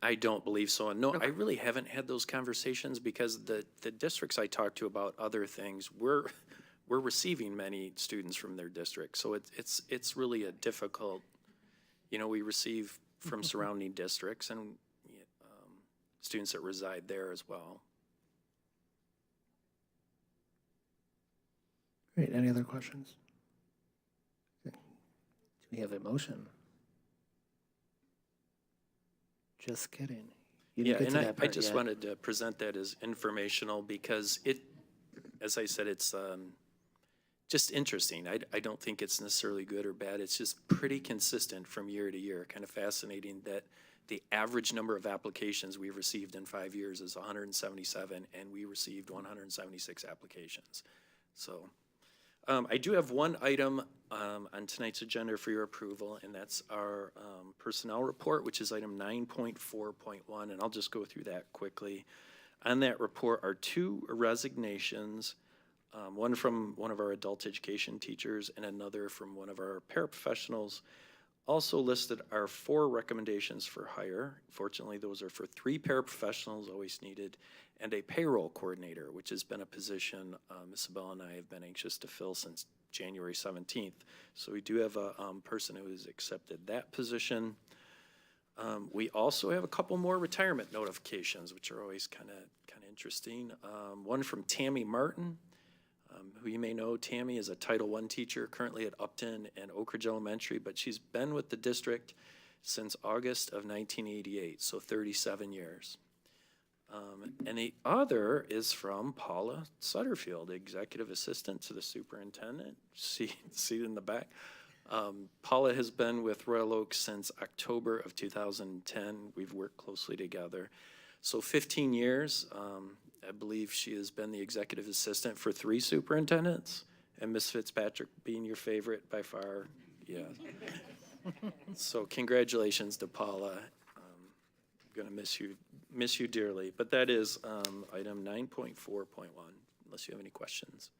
I don't believe so. And no, I really haven't had those conversations because the districts I talk to about other things, we're receiving many students from their district. So it's really a difficult, we receive from surrounding districts and students that reside there as well. Great, any other questions? Okay. Do we have a motion? Just kidding. You didn't get to that I part just yet. wanted to present that as informational because as I said, it's just interesting. I don't think it's necessarily good or bad. It's just pretty consistent from year to year. Kind of fascinating that the average number of applications we've received in 5 years is 177, and we received 176 applications. So I do have one item on tonight's agenda for your approval, and that's our personnel report, which is item 9.4.1, and I'll just go through that quickly. On that report are 2 resignations, one from one of our adult education teachers and another from one of our paraprofessionals. Also listed are 4 recommendations for hire. Fortunately, those are for 3 paraprofessionals, always needed, and a payroll coordinator, which has been a position Ms. Isabel and I have been anxious to fill since January 17th. So we do have a person who has accepted that position. We also have a couple more retirement notifications, which are always kind of interesting. One from Tammy Martin, who you may know. Tammy is a Title I teacher currently at Upton and Oak Ridge Elementary, but she's been with the district since August of 1988, so 37 years. And the other is from Paula Sutterfield, Executive Assistant to the Superintendent, seated in the back. Paula has been with Royal Oak since October of 2010. We've worked closely together. So 15 years. I believe she has been the executive assistant for 3 superintendents, and Ms. Fitzpatrick being your favorite by far. Yeah. So congratulations to Paula. I'm going to miss you dearly. But that is item 9.4.1, unless you have any questions.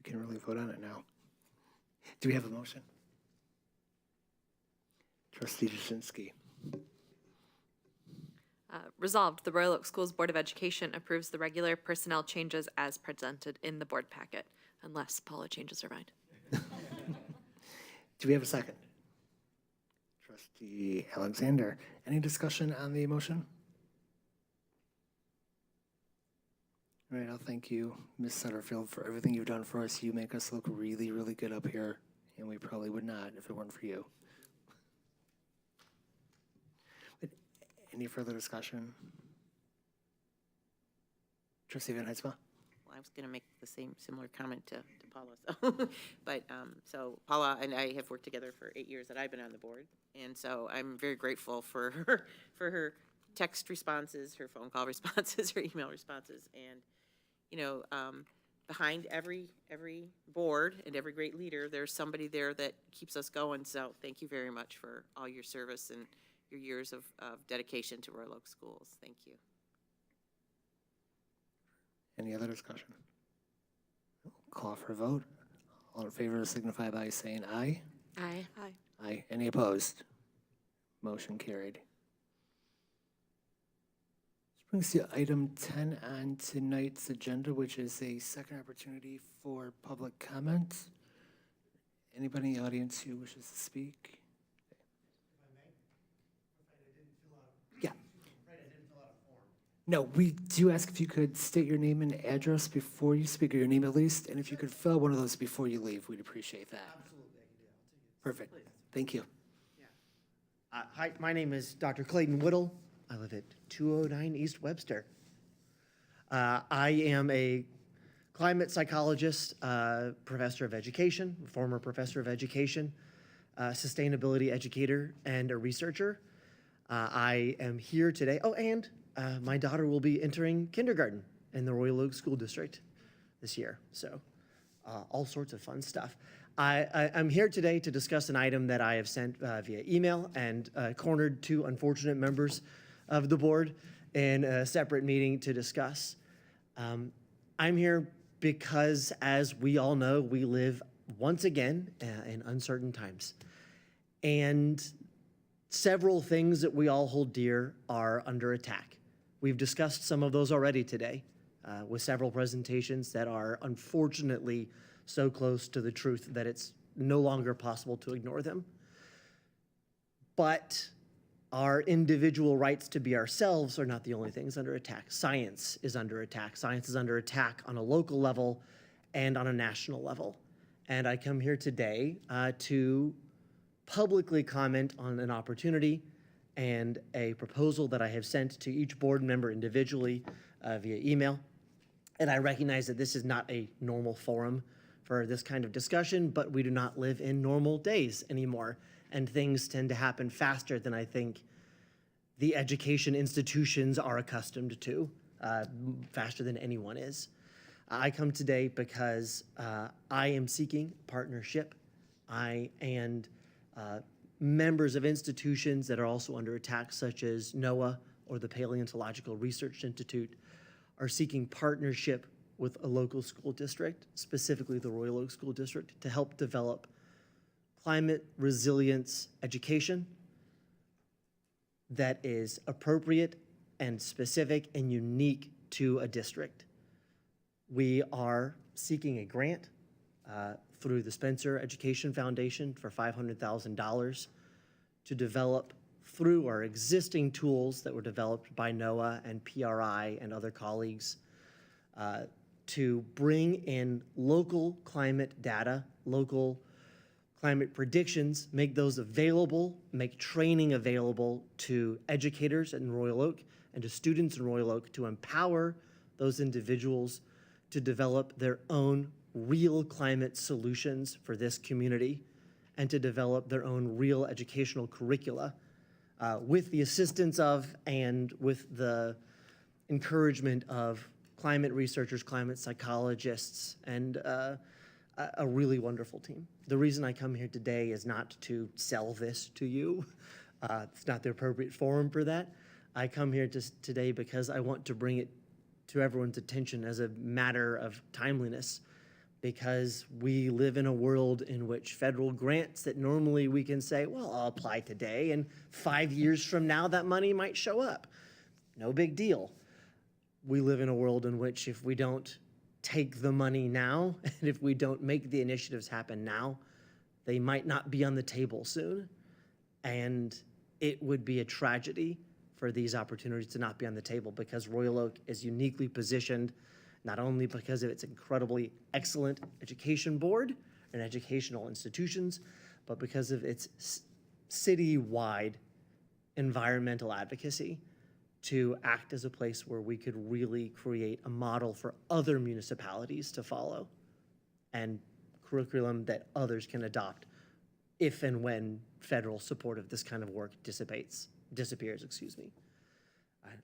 We can really vote on it now. Do we have a motion? Trustee Jasinski. Resolved, the Royal Oak Schools Board of Education approves the regular personnel changes as presented in the board packet, unless Paula changes her mind. Do we have a second? Trustee Alexander, any discussion on the motion? All right, I'll thank you, Ms. Sutterfield, for everything you've done for us. You make us look really, really good up here, and we probably would not if it weren't for you. Any further discussion? Trustee Van Heidsma? Well, I was going to make the similar comment to Paula. So, but so Paula and I have worked together for 8 years that I've been on the board, and so I'm very grateful for her text responses, her phone call responses, her email responses, and behind every board and every great leader, there's somebody there that keeps us going. So thank you very much for all your service and your years of dedication to Royal Oak Schools. Thank you. Any other discussion? Call for a vote. All in favor signify by saying aye. Aye. Aye. Aye. Any opposed? Motion carried. This brings you item 10 on tonight's agenda, which is a second opportunity for public comment. Anybody in the audience who wishes to speak? No, we do ask if you could state your name and address before you speak, or your name at least, and if you could fill out one of those before you leave, we'd appreciate that. Absolutely, I can do that. I'll take it. Perfect. Thank you. Hi, my name is Dr. Clayton Whittle. I live at 209 East Webster. I am a climate psychologist, professor of education, former professor of education, sustainability educator, and a researcher. I am here today. Oh, and my daughter will be entering kindergarten in the Royal Oak School District this year. So all sorts of fun stuff. I'm here today to discuss an item that I have sent via email and cornered two unfortunate members of the board in a separate meeting to discuss. I'm here because, as we all know, we live once again in uncertain times. And several things that we all hold dear are under attack. We've discussed some of those already today with several presentations that are unfortunately so close to the truth that it's no longer possible to ignore them. But our individual rights to be ourselves are not the only things under attack. Science is under attack. Science is under attack on a local level and on a national level. And I come here today to publicly comment on an opportunity and a proposal that I have sent to each board member individually via email. And I recognize that this is not a normal forum for this kind of discussion, but we do not live in normal days anymore. And things tend to happen faster than I think the education institutions are accustomed to, faster than anyone is. I come today because I am seeking partnership. And members of institutions that are also under attack, such as NOAA or the Paleontological Research Institute, are seeking partnership with a local school district, specifically the Royal Oak School District, to help develop climate resilience education that is appropriate and specific and unique to a district. We are seeking a grant through the Spencer Education Foundation for $500,000 to develop, through our existing tools that were developed by NOAA and PRI and other colleagues, to bring in local climate data, local climate predictions, make those available, make training available to educators in Royal Oak and to students in Royal Oak to empower those individuals to develop their own real climate solutions for this community and to develop their own real educational curricula with the assistance of and with the encouragement of climate researchers, climate psychologists, and a really wonderful team. The reason I come here today is not to sell this to you. It's not the appropriate forum for that. I come here today because I want to bring it to everyone's attention as a matter of timeliness, because we live in a world in which federal grants that normally we can say, well, I'll apply today, and 5 years from now that money might show up. No big deal. We live in a world in which if we don't take the money now, and if we don't make the initiatives happen now, they might not be on the table soon. And it would be a tragedy for these opportunities to not be on the table, because Royal Oak is uniquely positioned, not only because of its incredibly excellent education board and educational institutions, but because of its city-wide environmental advocacy to act as a place where we could really create a model for other municipalities to follow and curriculum that others can adopt if and when federal support of this kind of work disappears.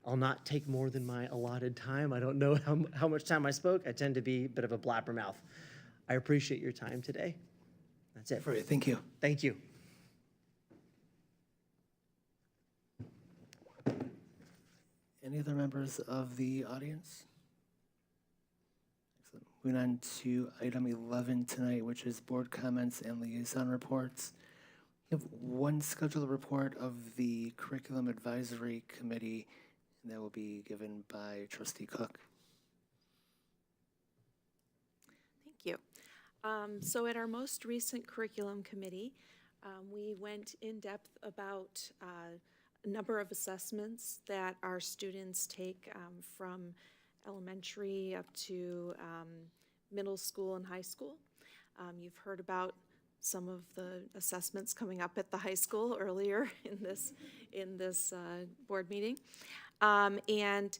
I'll not take more than my allotted time. I don't know how much time I spoke. I tend to be a bit of a blabbermouth. I appreciate your time today. That's it. Thank you. Thank you. Any other members of the audience? Excellent. Moving on to item 11 tonight, which is board comments and liaison reports. We have one scheduled report of the Curriculum Advisory Committee, and that will be given by Trustee Cook. Thank you. So at our most recent curriculum committee, we went in depth about a number of assessments that our students take from elementary up to middle school and high school. You've heard about some of the assessments coming up at the high school earlier in this board meeting. And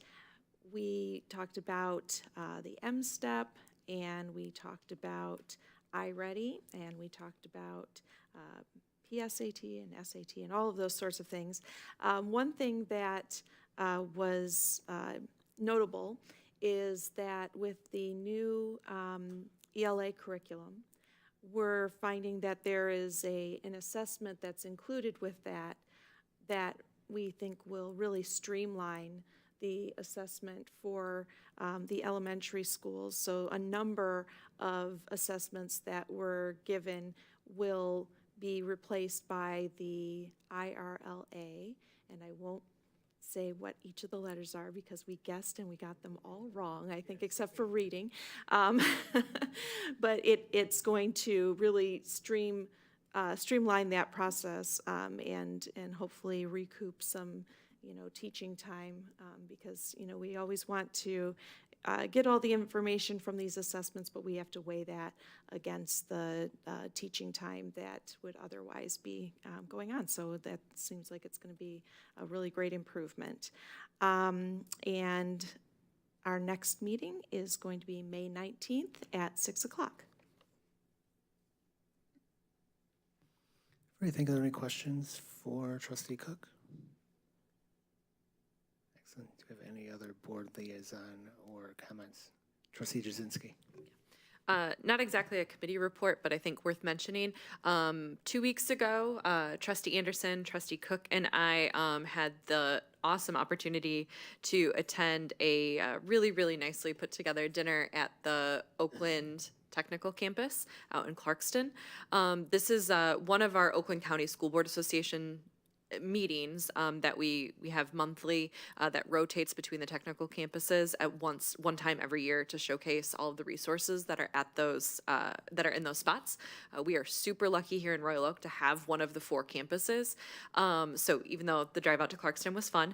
we talked about the M-STEP, and we talked about iReady, and we talked about PSAT and SAT and all of those sorts of things. One thing that was notable is that with the new ELA curriculum. We're finding that there is an assessment that's included with that we think will really streamline the assessment for the elementary schools. So a number of assessments that were given will be replaced by the IRLA, and I won't say what each of the letters are because we guessed and we got them all wrong, I think, except for reading. But it's going to really streamline that process and hopefully recoup some, teaching time because, we always want to get all the information from these assessments, but we have to weigh that against the teaching time that would otherwise be going on. So that seems like it's going to be a really great improvement. And our next meeting is going to be May 19th at 6 o'clock. All right, think, are there any questions for Trustee Cook? Excellent. Do you have any other board liaison or comments? Trustee Jazinski. Not exactly a committee report, but I think worth mentioning. 2 weeks ago, Trustee Anderson, Trustee Cook, and I had the awesome opportunity to attend a really, really nicely put together dinner at the Oakland Technical Campus out in Clarkston. This is one of our Oakland County School Board Association meetings that we have monthly that rotates between the technical campuses at one time every year to showcase all of the resources that are at those that are in those spots. We are super lucky here in Royal Oak to have one of the 4 campuses. So even though the drive out to Clarkston was fun,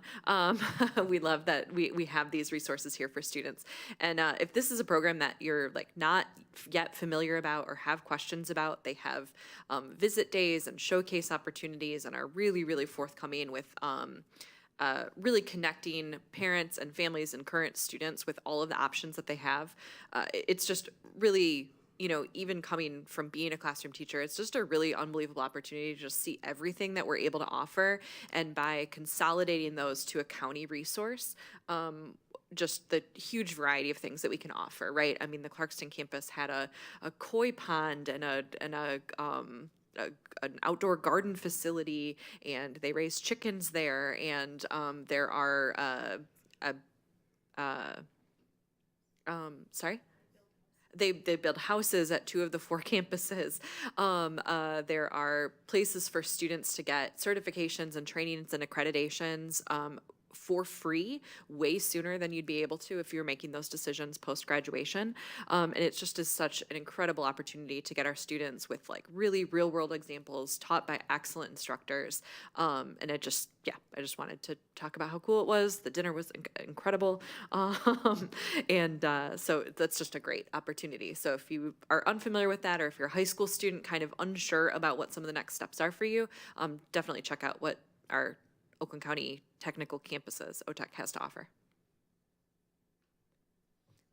we love that we have these resources here for students. And if this is a program that you're like not yet familiar about or have questions about, they have visit days and showcase opportunities and are really, really forthcoming with really connecting parents and families and current students with all of the options that they have. It's just really, even coming from being a classroom teacher, it's just a really unbelievable opportunity to just see everything that we're able to offer. And by consolidating those to a county resource, just the huge variety of things that we can offer, right? I mean, the Clarkston campus had a koi pond and an outdoor garden facility, and they raise chickens there, and there are They build houses at 2 of the 4 campuses. There are places for students to get certifications and trainings and accreditations for free way sooner than you'd be able to if you're making those decisions post-graduation. And it just is such an incredible opportunity to get our students with like really real world examples taught by excellent instructors. And I just wanted to talk about how cool it was. The dinner was incredible. So that's just a great opportunity. So if you are unfamiliar with that, or if you're a high school student kind of unsure about what some of the next steps are for you, definitely check out what our Oakland County Technical Campuses, OTEC, has to offer.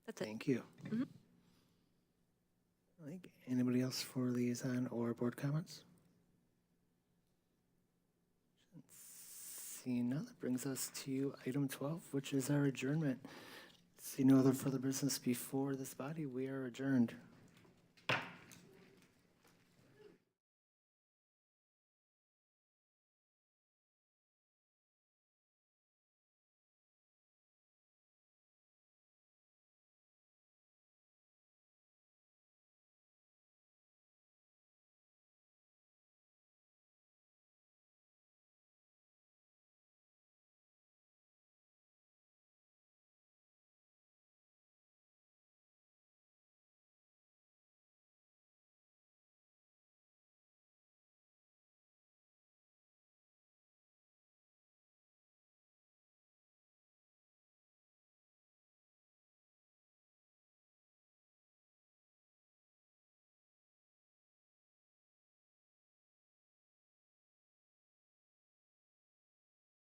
That's it. Thank you. Mhm. Anybody else for liaison or board comments? See none. That brings us to item 12, which is our adjournment. See no other further business before this body. We are adjourned.